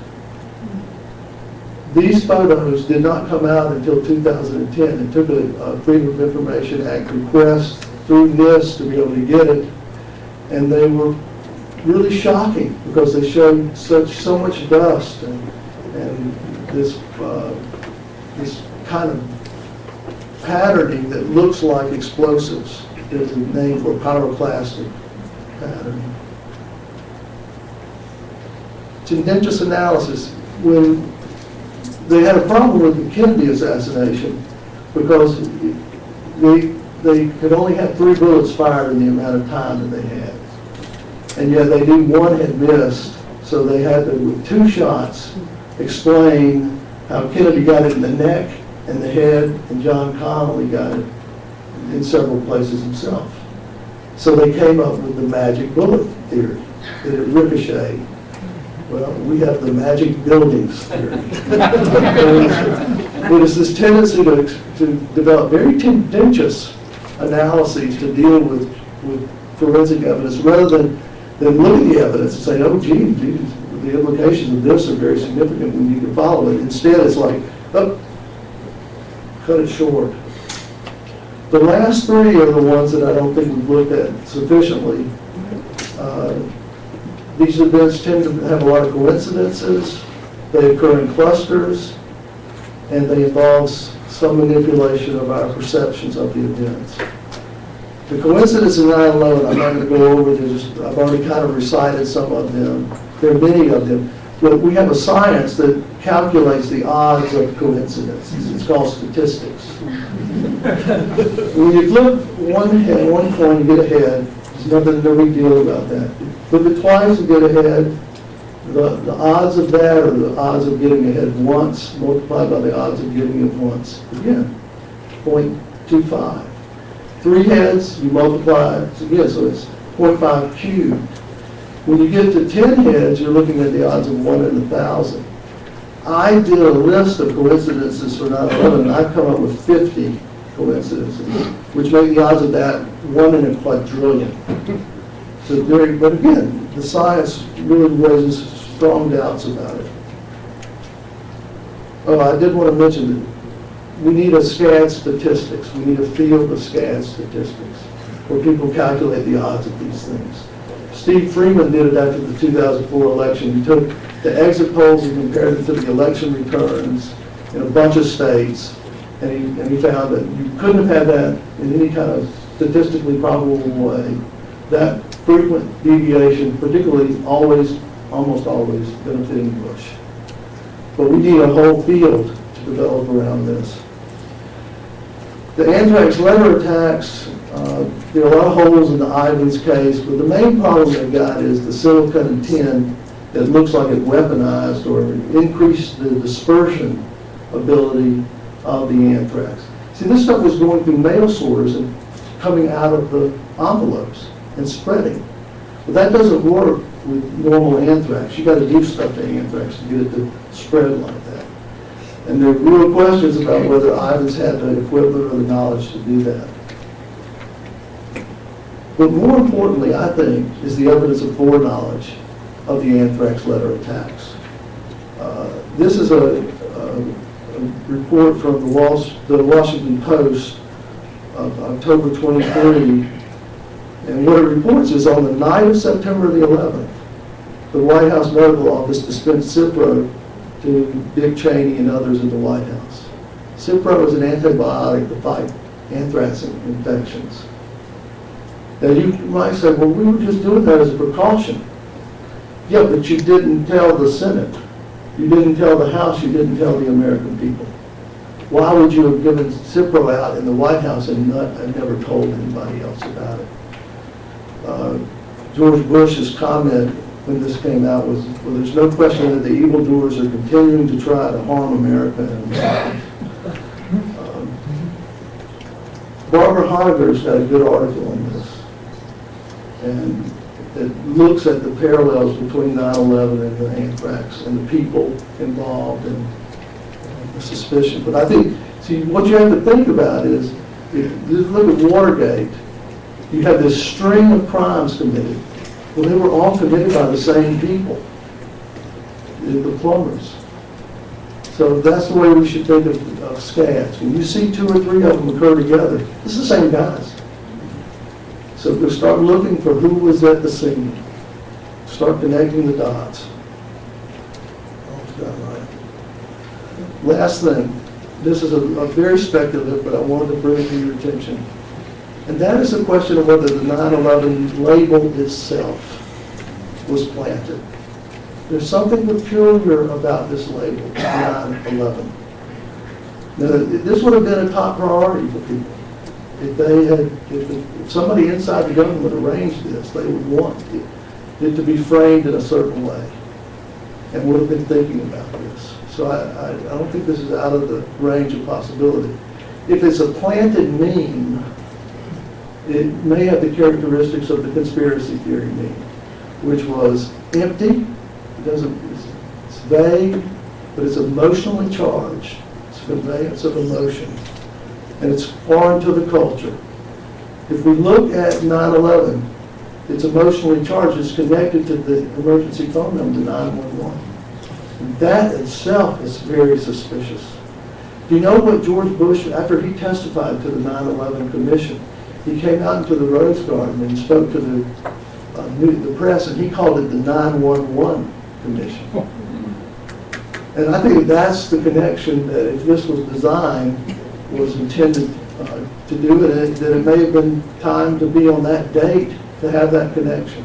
Speaker 1: These photos did not come out until 2010. It took a Freedom of Information Act request through NIST to be able to get it, and they were really shocking because they showed so much dust and this kind of patterning that looks like explosives. There's a name for pyroclastic pattern. Tendentious analysis. When they had a problem with the Kennedy assassination because they could only have 3 bullets fired in the amount of time that they had. And yet they knew one had missed, so they had to, with 2 shots, explain how Kennedy got it in the neck and the head, and John Connally got it in several places himself. So they came up with the magic bullet theory, that it ricocheted. Well, we have the magic buildings theory. There is this tendency to develop very tendentious analyses to deal with forensic evidence rather than look at the evidence and say, oh, geez, the implications of this are very significant, we need to follow it. Instead, it's like, oh, cut it short. The last three are the ones that I don't think we've looked at sufficiently. These events tend to have a lot of coincidences, they occur in clusters, and they involve some manipulation of our perceptions of the events. The coincidence in 9/11, I'm not going to go over, I've already kind of recited some of them. There are many of them. But we have a science that calculates the odds of coincidences. It's called statistics. When you flip one coin, you get a head. There's no big deal about that. Flip it twice, you get a head. The odds of that are the odds of getting ahead once multiplied by the odds of getting it once. Again, 0.25. 3 heads, you multiply it again, so it's 0.5 cubed. When you get to 10 heads, you're looking at the odds of 1 in 1,000. I did a list of coincidences for 9/11, and I've come up with 50 coincidences, which make the odds of that 1 in a quadrillion. So but again, the science really raises strong doubts about it. Oh, I did want to mention that we need a SCAD statistics. We need a field of SCAD statistics where people calculate the odds of these things. Steve Freeman did it after the 2004 election. He took the exit polls and compared it to the election returns in a bunch of states, and he found that you couldn't have had that in any kind of statistically probable way. That frequent deviation, particularly almost always benefiting Bush. But we need a whole field to develop around this. The anthrax letter attacks, there are a lot of holes in the Ivan's case, but the main problem they've got is the silicon and tin that looks like it weaponized or increased the dispersion ability of the anthrax. See, this stuff was going through mail sorters and coming out of the envelopes and spreading. But that doesn't work with normal anthrax. You got to do stuff to anthrax to get it to spread like that. And there are real questions about whether Ivan's had the equipment or the knowledge to do that. But more importantly, I think, is the evidence of foreknowledge of the anthrax letter attacks. This is a report from the Washington Post of October 23, and what it reports is on the night of September the 11th, the White House Medical Office dispensed Cipro to Dick Cheney and others in the White House. Cipro is an antibiotic to fight anthrax infections. Now you might say, well, we were just doing that as a precaution. Yeah, but you didn't tell the Senate. You didn't tell the House. You didn't tell the American people. Why would you have given Cipro out in the White House and never told anybody else about it? George Bush's comment when this came out was, well, there's no question that the evildoers are continuing to try to harm America. And Barbara Honegger's got a good article on this. And it looks at the parallels between 9/11 and the anthrax and the people involved and the suspicion. But I think, see, what you have to think about is, if you look at Watergate, you have this string of crimes committed. Well, they were all committed by the same people, the plumbers. So that's the way we should think of scads. When you see 2 or 3 of them occur together, it's the same guys. So we'll start looking for who was at the scene. Start connecting the dots. Last thing, this is a very speculative, but I wanted to bring it to your attention. And that is the question of whether the 9/11 label itself was planted. There's something peculiar about this label, 9/11. Now, this would have been a top priority for people. If somebody inside the government arranged this, they would want it to be framed in a certain way and would have been thinking about this. So I don't think this is out of the range of possibility. If it's a planted meme, it may have the characteristics of the conspiracy theory meme, which was empty, it's vague, but it's emotionally charged. It's conveyance of emotion. And it's foreign to the culture. If we look at 9/11, it's emotionally charged. It's connected to the emergency phone number 911. And that itself is very suspicious. Do you know what George Bush, after he testified to the 9/11 Commission, he came out into the Rose Garden and spoke to the press, and he called it the 911 Commission. And I think that's the connection that if this was designed, was intended to do it, that it may have been time to be on that date to have that connection.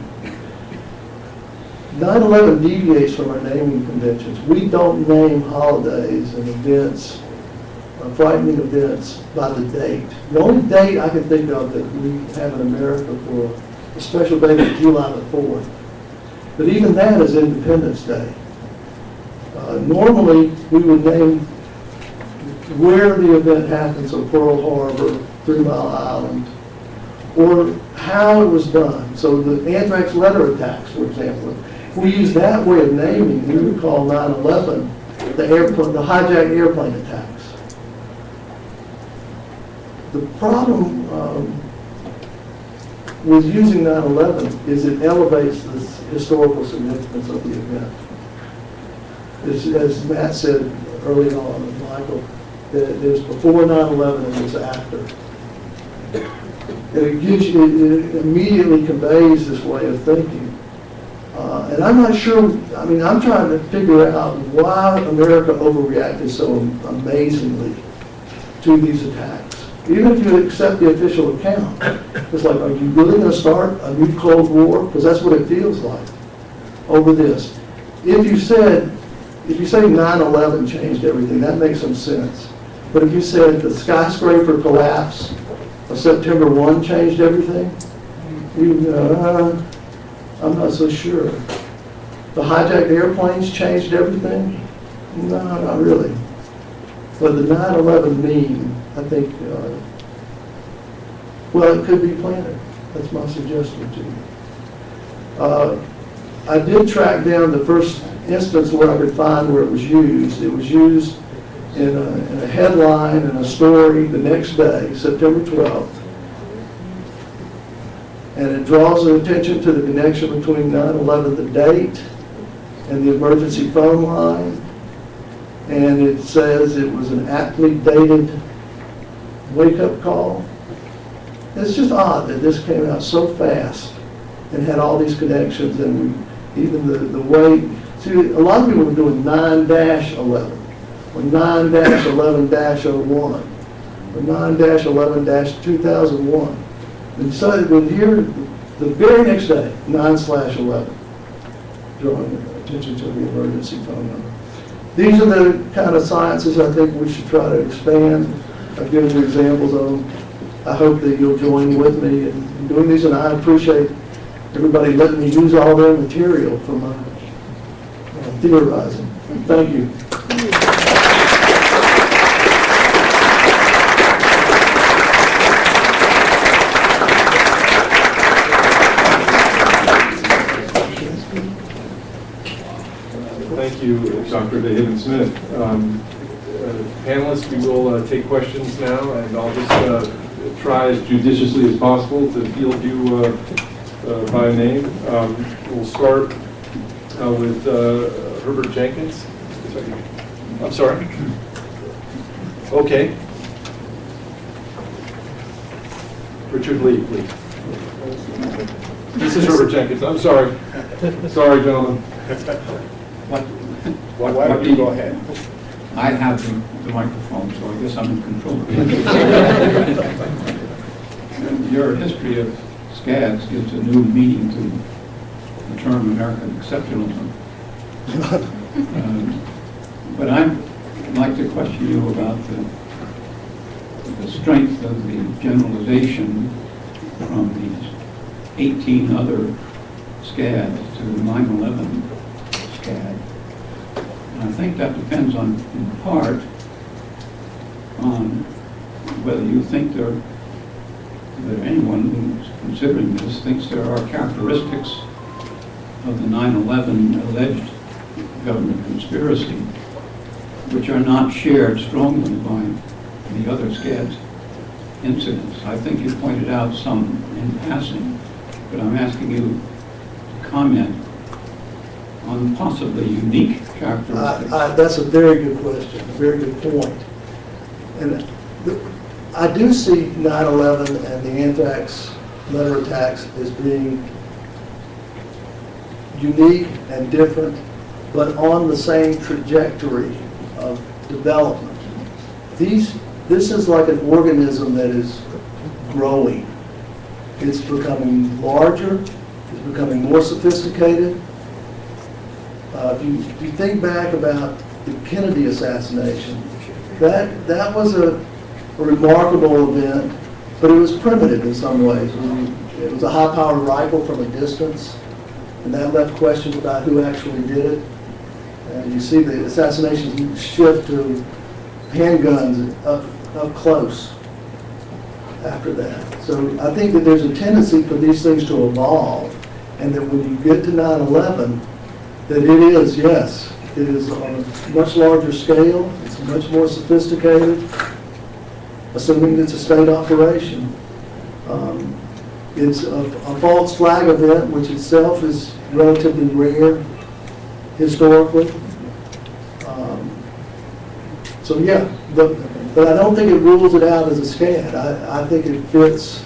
Speaker 1: 9/11 deviates from our naming conventions. We don't name holidays and events, frightening events, by the date. The only date I can think of that we have in America for a special date is July the 4th. But even that is Independence Day. Normally, we would name where the event happened, so Pearl Harbor, 3 Mile Island, or how it was done. So the anthrax letter attacks, for example, if we use that way of naming, we would call 9/11 the hijacked airplane attacks. The problem with using 9/11 is it elevates the historical significance of the event. As Matt said early on, Michael, that there's before 9/11 and there's after. And it immediately conveys this way of thinking. And I'm not sure, I mean, I'm trying to figure out why America overreacted so amazingly to these attacks. Even if you accept the official account, it's like, are you really going to start a new Cold War? Because that's what it feels like over this. If you say 9/11 changed everything, that makes some sense. But if you said the skyscraper collapse of September 1 changed everything, I'm not so sure. The hijacked airplanes changed everything? No, not really. But the 9/11 meme, I think, well, it could be planted. That's my suggestion to you. I did track down the first instance where I could find where it was used. It was used in a headline in a story the next day, September 12th. And it draws attention to the connection between 9/11, the date, and the emergency phone line. And it says it was an aptly dated wake-up call. It's just odd that this came out so fast and had all these connections, and even the way, see, a lot of people were doing 9-11, or 9-11-01, or 9-11-2001. And so here, the very next day, 9/11, drawing attention to the emergency phone number. These are the kind of sciences I think we should try to expand. I've given you examples of them. I hope that you'll join with me in doing these, and I appreciate everybody letting me use all their material for my theorizing. Thank you.
Speaker 3: Thank you, Dr. deHaven Smith. Panelists, we will take questions now, and I'll just try as judiciously as possible to field you by name. We'll start with Herbert Jenkins. I'm sorry. Okay. Richard Lee, please. This is Herbert Jenkins. I'm sorry. Sorry, gentlemen.
Speaker 4: Why don't you go ahead? I have the microphone, so I guess I'm in control. Your history of SCADs gives a new meaning to the term American exceptionalism. But I'd like to question you about the strength of the generalization from these 18 other SCADs to the 9/11 SCAD. And I think that depends in part on whether you think that anyone who's considering this thinks there are characteristics of the 9/11 alleged government conspiracy which are not shared strongly by the other SCADs. incidents. I think you pointed out some in passing, but I'm asking you to comment on possibly unique characteristics.
Speaker 1: That's a very good question, a very good point. And I do see 9/11 and the anthrax letter attacks as being unique and different, but on the same trajectory of development. This is like an organism that is growing. It's becoming larger, it's becoming more sophisticated. If you think back about the Kennedy assassination, that was a remarkable event, but it was primitive in some ways. It was a high-powered rifle from a distance, and that left questions about who actually did it. And you see the assassinations shift to handguns up close after that. So I think that there's a tendency for these things to evolve, and that when you get to 9/11, that it is, yes, it is on a much larger scale, it's much more sophisticated, assuming it's a state operation. It's a false flag event, which itself is relatively rare historically. So yeah, but I don't think it rules it out as a SCAD. I think it fits.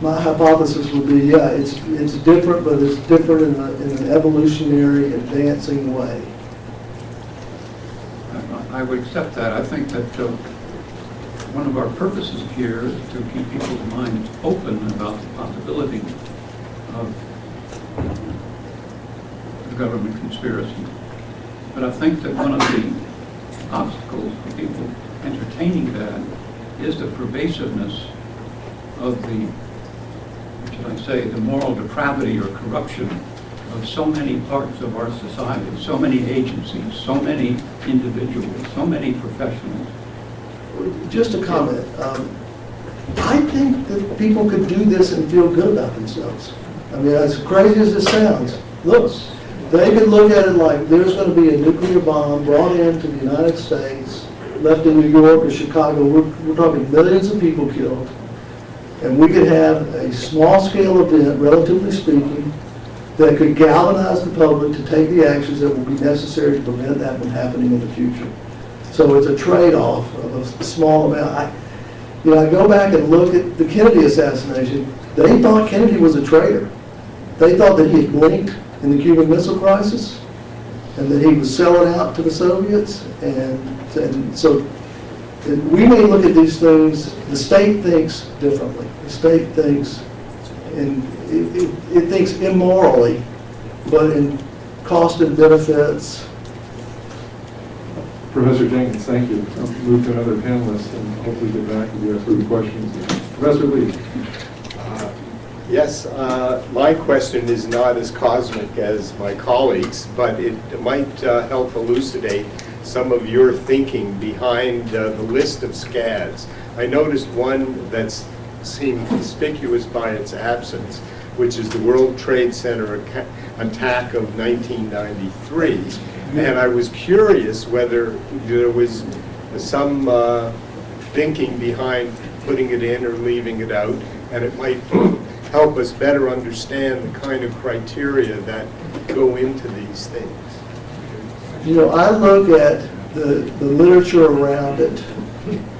Speaker 1: My hypothesis would be, yeah, it's different, but it's different in an evolutionary, advancing way.
Speaker 4: I would accept that. I think that one of our purposes here is to keep people's minds open about the possibility of the government conspiracy. But I think that one of the obstacles for people entertaining that is the pervasiveness of the, what should I say, the moral depravity or corruption of so many parts of our society, so many agencies, so many individuals, so many professionals.
Speaker 1: Just a comment. I think that people could do this and feel good about themselves. I mean, as crazy as it sounds, look, they could look at it like there's going to be a nuclear bomb brought into the United States, left in New York or Chicago. We're talking millions of people killed. And we could have a small-scale event, relatively speaking, that could galvanize the public to take the actions that will be necessary to prevent that from happening in the future. So it's a trade-off of a small amount. I go back and look at the Kennedy assassination. They thought Kennedy was a traitor. They thought that he had blinked in the Cuban Missile Crisis and that he was selling out to the Soviets. And so we may look at these things, the state thinks differently. The state thinks, and it thinks immorally, but in cost and benefits.
Speaker 3: Professor Jenkins, thank you. I'll move to another panelist and hopefully get back if you have further questions. Professor Lee.
Speaker 5: Yes, my question is not as cosmic as my colleagues, but it might help elucidate some of your thinking behind the list of SCADs. I noticed one that seemed conspicuous by its absence, which is the World Trade Center attack of 1993. And I was curious whether there was some thinking behind putting it in or leaving it out, and it might help us better understand the kind of criteria that go into these things.
Speaker 1: You know, I look at the literature around it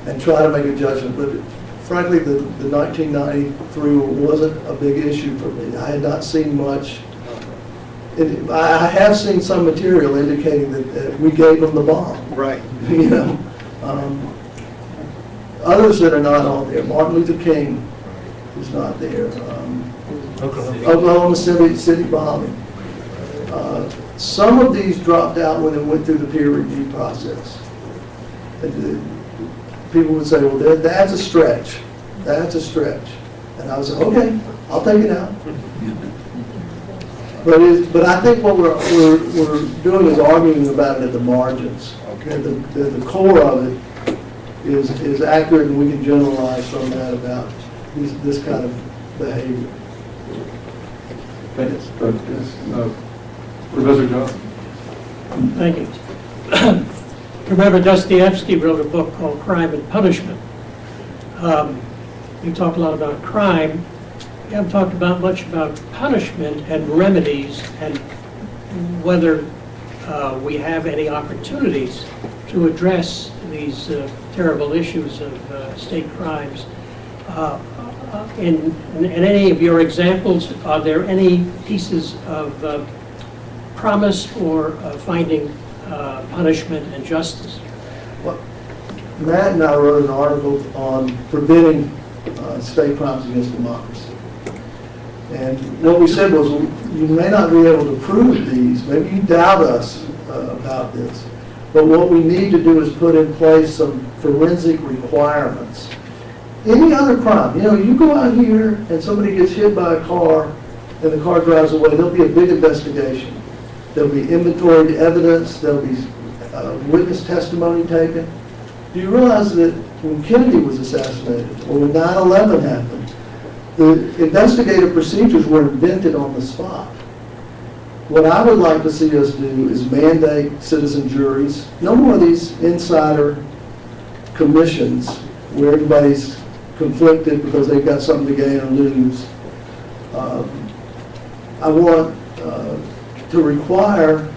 Speaker 1: and try to make a judgment, but frankly, the 1993 wasn't a big issue for me. I had not seen much. I have seen some material indicating that we gave them the bomb.
Speaker 5: Right.
Speaker 1: You know, others that are not on there. Martin Luther King is not there. Oklahoma City bombing. Some of these dropped out when it went through the peer review process. People would say, well, that's a stretch. That's a stretch. And I would say, okay, I'll take it out. But I think what we're doing is arguing about it at the margins. Okay. The core of it is accurate, and we can generalize from that about this kind of behavior.
Speaker 3: Thanks. Professor Johnson.
Speaker 6: Thank you. Remember, Dostoevsky wrote a book called Crime and Punishment. You talk a lot about crime. You haven't talked much about punishment and remedies and whether we have any opportunities to address these terrible issues of state crimes. In any of your examples, are there any pieces of promise for finding punishment and justice?
Speaker 1: Well, Matt and I wrote an article on preventing state crimes against democracy. And what we said was, you may not be able to prove these, maybe you doubt us about this, but what we need to do is put in place some forensic requirements. Any other crime, you know, you go out here and somebody gets hit by a car and the car drives away, there'll be a big investigation. There'll be inventoried evidence, there'll be witness testimony taken. Do you realize that when Kennedy was assassinated or when 9/11 happened, the investigative procedures were invented on the spot? What I would like to see us do is mandate citizen juries. No more of these insider commissions where everybody's conflicted because they've got something to gain or lose. I want to require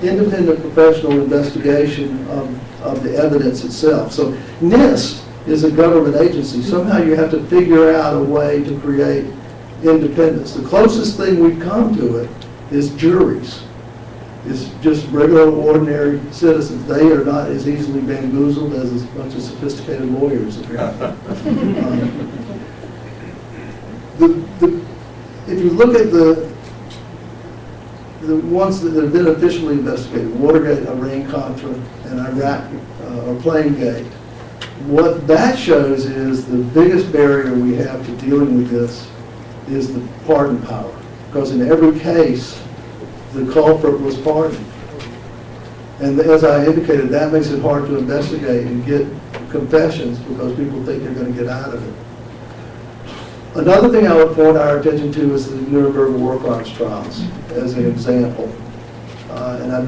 Speaker 1: independent professional investigation of the evidence itself. So NIST is a government agency. Somehow you have to figure out a way to create independence. The closest thing we've come to it is juries. It's just regular, ordinary citizens. They are not as easily bamboozled as a bunch of sophisticated lawyers, apparently. If you look at the ones that have been officially investigated, Watergate, Iran-Contra, and Iraq or Plainegate, what that shows is the biggest barrier we have to dealing with this is the pardon power. Because in every case, the culprit was pardoned. And as I indicated, that makes it hard to investigate and get confessions because people think they're going to get out of it. Another thing I would point our attention to is the Nuremberg war crimes trials as an example. And I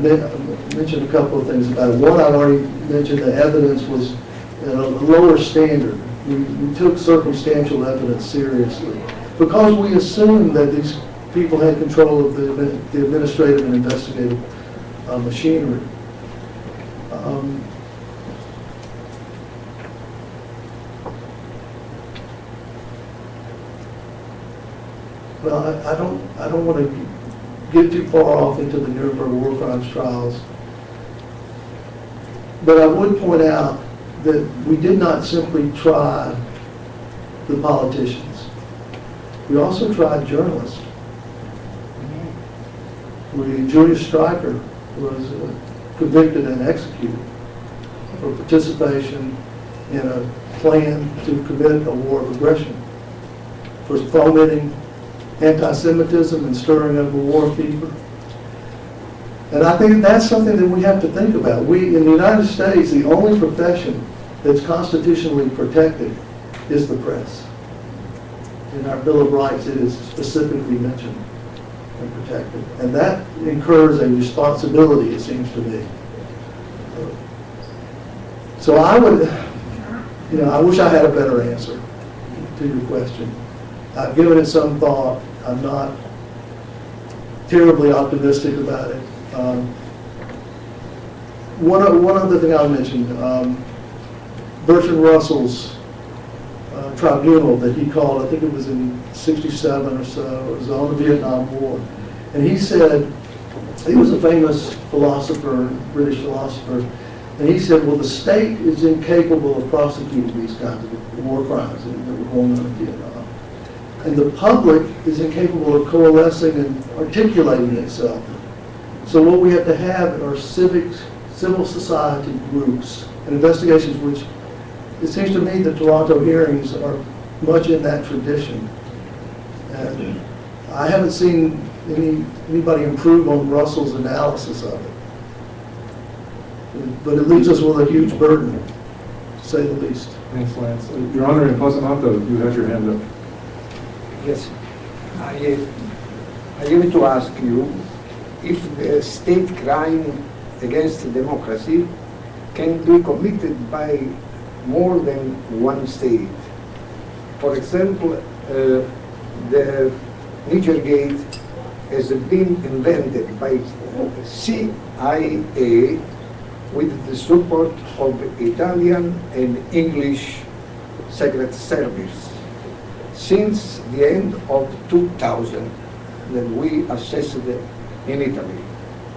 Speaker 1: mentioned a couple of things about it. One, I already mentioned the evidence was at a lower standard. We took circumstantial evidence seriously because we assumed that these people had control of the administrative and investigative machinery. Well, I don't want to get too far off into the Nuremberg war crimes trials, but I would point out that we did not simply try the politicians. We also tried journalists. Julius Streicher was convicted and executed for participation in a plan to commit a war of aggression, for fomenting anti-Semitism and stirring up a war fever. And I think that's something that we have to think about. We, in the United States, the only profession that's constitutionally protected is the press. In our Bill of Rights, it is specifically mentioned and protected. And that incurs a responsibility, it seems to me. So I would, I wish I had a better answer to your question. I've given it some thought. I'm not terribly optimistic about it. One other thing I'll mention, Bertrand Russell's tribunal that he called, I think it was in '67 or so, it was on the Vietnam War. And he said, he was a famous philosopher, British philosopher, and he said, well, the state is incapable of prosecuting these kinds of war crimes that were going on in Vietnam. And the public is incapable of coalescing and articulating itself. So what we have to have are civil society groups and investigations, which it seems to me the Toronto hearings are much in that tradition. And I haven't seen anybody improve on Russell's analysis of it. But it leaves us with a huge burden, to say the least.
Speaker 3: Thanks, Lance. Your Honor, in Pleasant Mountain, you have your hand up.
Speaker 7: Yes. I want to ask you if the state crime against democracy can be committed by more than one state. For example, the Niger Gate has been invented by CIA with the support of Italian and English Secret Service. Since the end of 2000, that we assessed in Italy.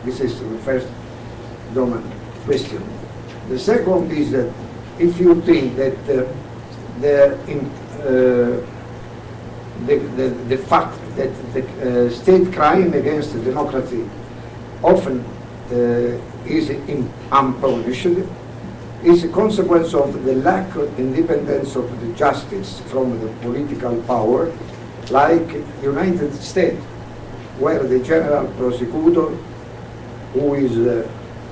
Speaker 7: This is the first domain question. The second is that if you think that the fact that the state crime against democracy often is unpunished is a consequence of the lack of independence of the justice from the political power, like United States, where the general prosecutor, who is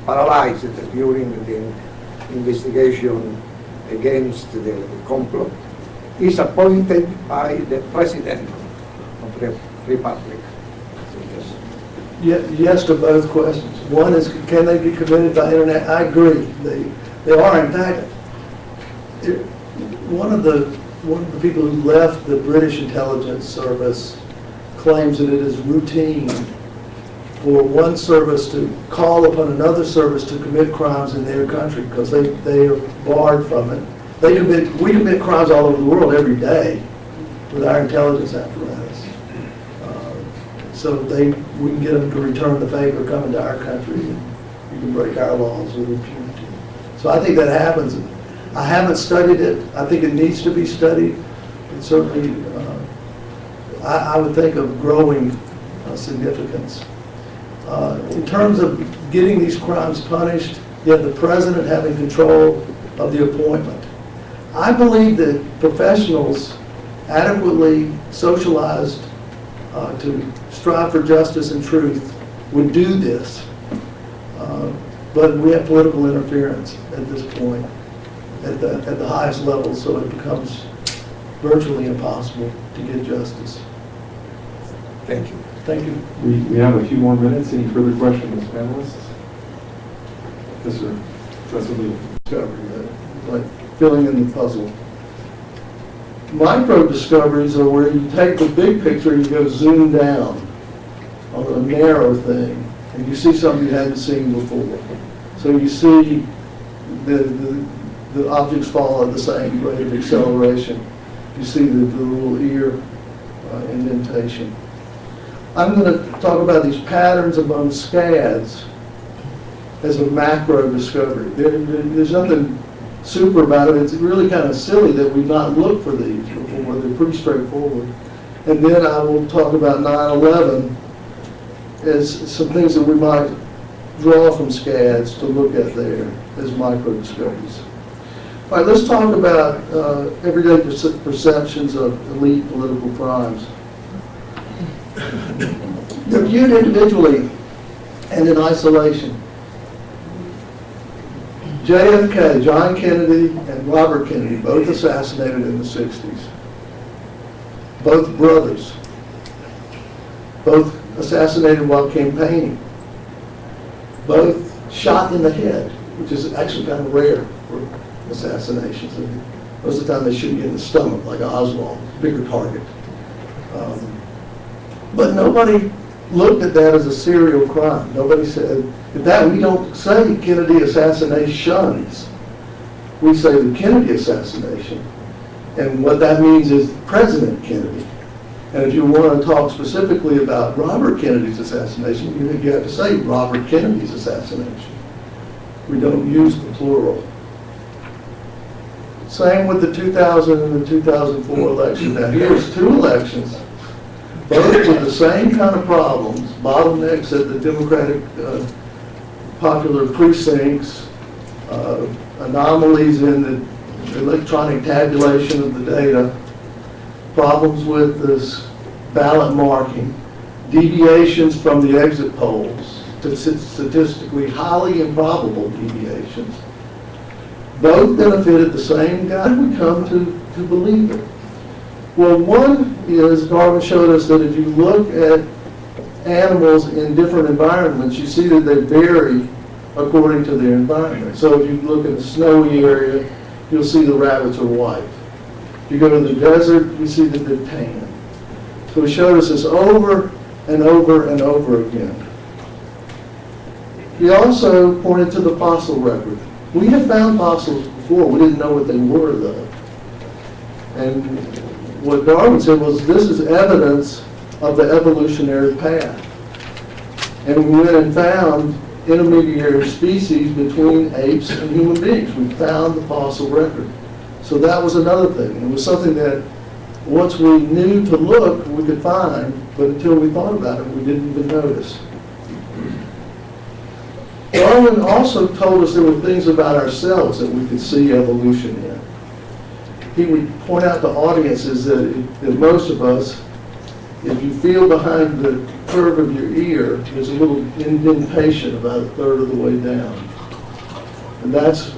Speaker 7: paralyzed during the investigation against the complot, is appointed by the President of the Republic.
Speaker 1: Yes to both questions. One is, can they be committed by internet? I agree. They are. In fact, one of the people who left the British intelligence service claims that it is routine for one service to call upon another service to commit crimes in their country because they are barred from it. We commit crimes all over the world every day with our intelligence apparatus. So we can get them to return the favor, come into our country, and you can break our laws with impunity. So I think that happens. I haven't studied it. I think it needs to be studied. But certainly, I would think of growing significance. In terms of getting these crimes punished, you have the president having control of the appointment. I believe that professionals adequately socialized to strive for justice and truth would do this. But we have political interference at this point at the highest level, so it becomes virtually impossible to get justice.
Speaker 7: Thank you.
Speaker 1: Thank you.
Speaker 3: We have a few more minutes. Any further questions, panelists? Yes, sir. Professor Lee.
Speaker 1: Discovery, like filling in the puzzle. Micro discoveries are where you take the big picture and you go zoom down on a narrow thing, and you see something you hadn't seen before. So you see the objects fall at the same rate of acceleration. You see the little ear indentation. I'm going to talk about these patterns among scads as a macro discovery. There's nothing super about it. It's really kind of silly that we've not looked for these before. They're pretty straightforward. And then I will talk about 9/11 as some things that we might draw from scads to look at there as micro discoveries. All right, let's talk about everyday perceptions of elite political crimes. They're viewed individually and in isolation. JFK, John Kennedy, and Robert Kennedy, both assassinated in the 60s. Both brothers. Both assassinated while campaigning. Both shot in the head, which is actually kind of rare for assassinations. Most of the time they shoot you in the stomach, like Oswald, bigger target. But nobody looked at that as a serial crime. Nobody said, in fact, we don't say Kennedy assassinations. We say the Kennedy assassination. And what that means is President Kennedy. And if you want to talk specifically about Robert Kennedy's assassination, you have to say Robert Kennedy's assassination. We don't use the plural. Same with the 2000 and the 2004 election. Now here's two elections, both with the same kind of problems, bottlenecks at the Democratic popular precincts, anomalies in the electronic tabulation of the data, problems with this ballot marking, deviations from the exit polls, statistically highly improbable deviations. Both benefited the same guy. We come to believe it. Well, one is, Darwin showed us that if you look at animals in different environments, you see that they vary according to their environment. So if you look in a snowy area, you'll see the rabbits are white. If you go to the desert, we see that they're tan. So he showed us this over and over and over again. He also pointed to the fossil record. We had found fossils before. We didn't know what they were, though. And what Darwin said was, this is evidence of the evolutionary path. And we went and found intermediary species between apes and human beings. We found the fossil record. So that was another thing. It was something that once we knew to look, we could find, but until we thought about it, we didn't even notice. Darwin also told us there were things about ourselves that we could see evolution in. He would point out to audiences that most of us, if you feel behind the curve of your ear, there's a little indentation about a third of the way down. And that's,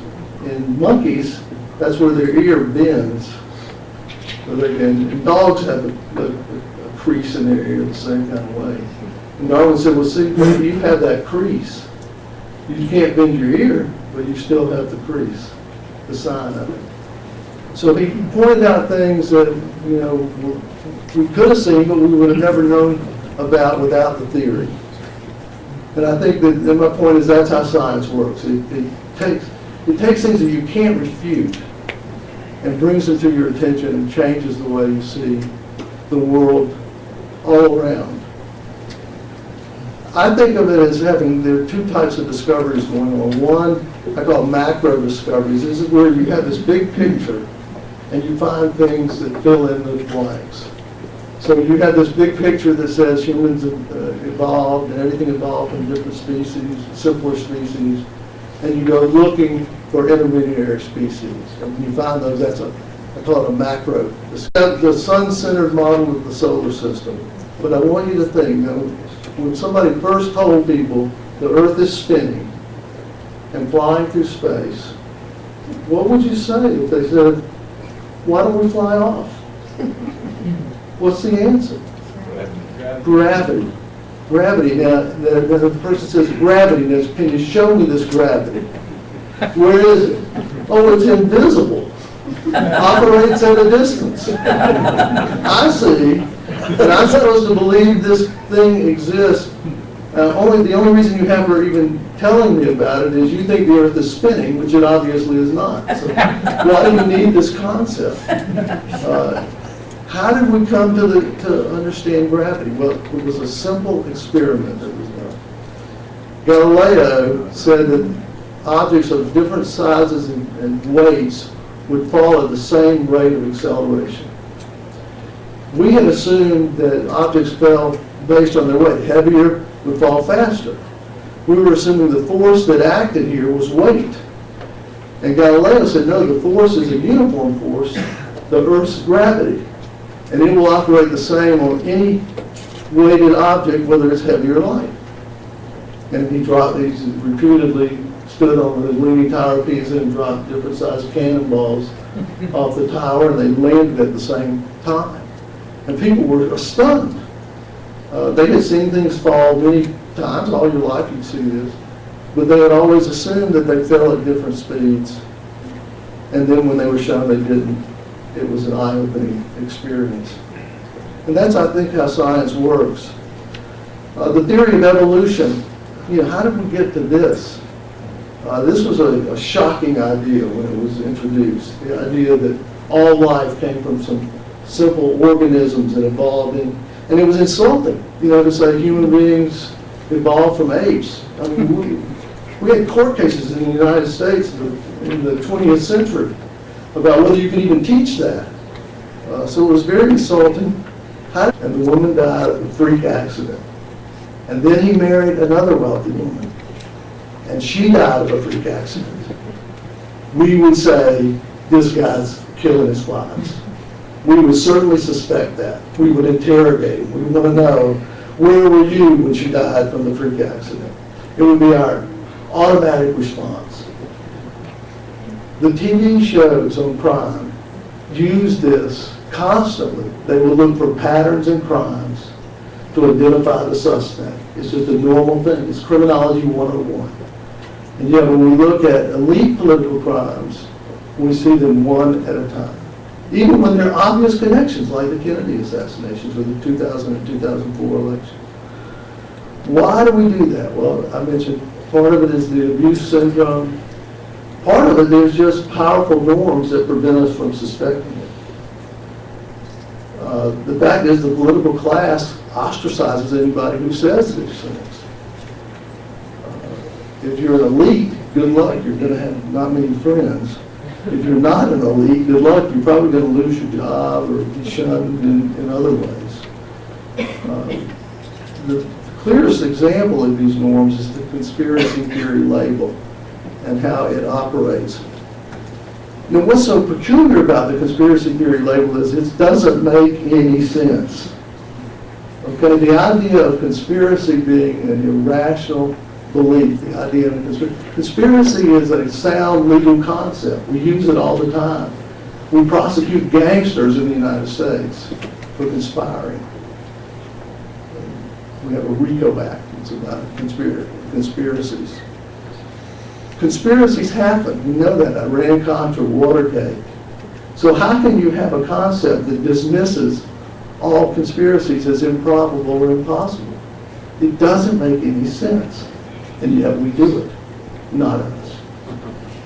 Speaker 1: in monkeys, that's where their ear bends. And dogs have a crease in their ear the same kind of way. And Darwin said, well, see, you have that crease. You can't bend your ear, but you still have the crease, the sign of it. So he pointed out things that, you know, we could have seen, but we would have never known about without the theory. And I think that, and my point is, that's how science works. It takes things that you can't refute and brings them to your attention and changes the way you see the world all around. I think of it as having, there are two types of discoveries going on. One, I call macro discoveries. This is where you have this big picture and you find things that fill in the blanks. So you have this big picture that says humans evolved and everything evolved from different species, simpler species, and you go looking for intermediary species. And when you find those, I call it a macro. The sun-centered model of the solar system. But I want you to think, you know, when somebody first told people the Earth is spinning and flying through space, what would you say if they said, why don't we fly off? What's the answer? Gravity. Gravity. Now, the person says gravity. Now, can you show me this gravity? Where is it? Oh, it's invisible. Operates at a distance. I see. And I'm supposed to believe this thing exists. The only reason you have her even telling me about it is you think the Earth is spinning, which it obviously is not. So why do you need this concept? How did we come to understand gravity? Well, it was a simple experiment that was done. Galileo said that objects of different sizes and weights would fall at the same rate of acceleration. We had assumed that objects fell based on their weight. Heavier would fall faster. We were assuming the force that acted here was weight. And Galileo said, no, the force is a uniform force, the Earth's gravity. And it will operate the same on any weighted object, whether it's heavy or light. And he repeatedly stood on the Leaning Tower of Pisa and dropped different sized cannonballs off the tower, and they landed at the same time. And people were stunned. They had seen things fall many times, all your life you'd see this, but they had always assumed that they fell at different speeds. And then when they were shown they didn't, it was an eye-opening experience. And that's, I think, how science works. The theory of evolution, you know, how did we get to this? This was a shocking idea when it was introduced, the idea that all life came from some simple organisms that evolved in, and it was insulting, you know, to say human beings evolved from apes. I mean, we had court cases in the United States in the 20th century about whether you could even teach that. So it was very insulting. And the woman died of a freak accident. And then he married another wealthy woman. And she died of a freak accident. We would say, this guy's killing his wives. We would certainly suspect that. We would interrogate him. We would want to know, where were you when she died from the freak accident? It would be our automatic response. The TV shows on crime use this constantly. They will look for patterns in crimes to identify the suspect. It's just a normal thing. It's criminology 101. And yet when we look at elite political crimes, we see them one at a time. even when there are obvious connections, like the Kennedy assassinations or the 2000 and 2004 election. Why do we do that? Well, I mentioned part of it is the abuse syndrome. Part of it is just powerful norms that prevent us from suspecting it. The fact is the political class ostracizes anybody who says these things. If you're an elite, good luck. You're going to have not many friends. If you're not an elite, good luck. You're probably going to lose your job or be shunned in other ways. The clearest example of these norms is the conspiracy theory label and how it operates. You know, what's so peculiar about the conspiracy theory label is it doesn't make any sense. Okay, the idea of conspiracy being an irrational belief, the idea of conspiracy is a sound legal concept. We use it all the time. We prosecute gangsters in the United States for conspiring. We have a RICO Act. It's about conspiracies. Conspiracies happen. We know that. Iran-Contra, Watergate. So how can you have a concept that dismisses all conspiracies as improbable or impossible? It doesn't make any sense. And yet we do it. Not us,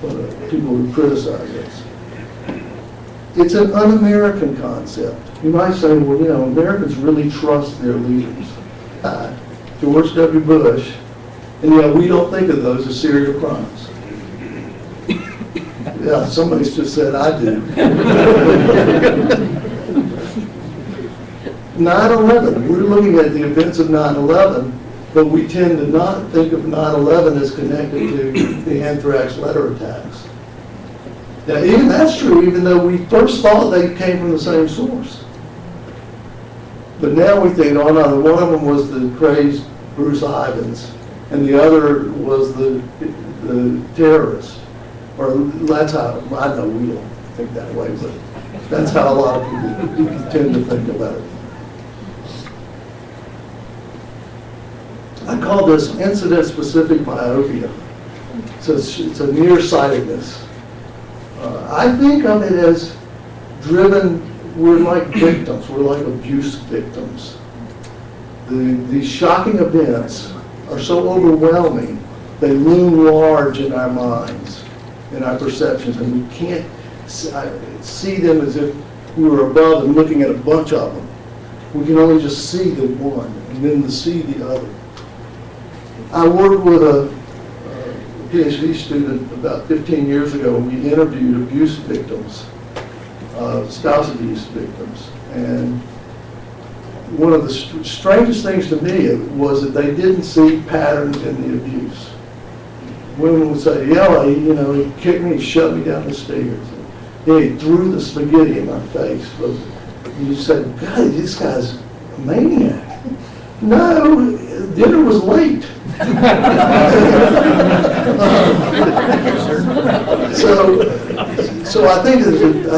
Speaker 1: but people who criticize us. It's an un-American concept. You might say, well, you know, Americans really trust their leaders. George W. Bush, and yet we don't think of those as serial crimes. Yeah, somebody's just said I do. 9/11, we're looking at the events of 9/11, but we tend to not think of 9/11 as connected to the anthrax letter attacks. Now, even that's true, even though we first thought they came from the same source. But now we think, oh no, one of them was the crazed Bruce Ivins, and the other was the terrorist. Or that's how, I know we don't think that way, but that's how a lot of people tend to think about it. I call this incident-specific myopia. So it's a nearsightedness. I think of it as driven, we're like victims, we're like abuse victims. These shocking events are so overwhelming, they loom large in our minds, in our perceptions, and we can't see them as if we were above and looking at a bunch of them. We can only just see the one and then see the other. I worked with a PhD student about 15 years ago, and we interviewed abuse victims, spouse abuse victims. And one of the strangest things to me was that they didn't see patterns in the abuse. Women would say, yeah, he kicked me, he shoved me down the stairs. Yeah, he threw the spaghetti in my face. But you said, God, this guy's a maniac. No, dinner was late. So I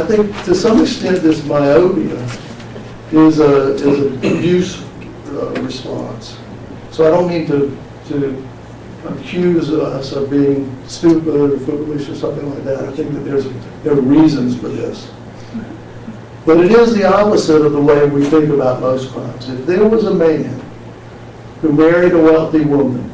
Speaker 1: think to some extent this myopia is an abuse response. So I don't mean to accuse us of being stupid or foolish or something like that. I think that there are reasons for this. But it is the opposite of the way we think about most crimes. If there was a man who married a wealthy woman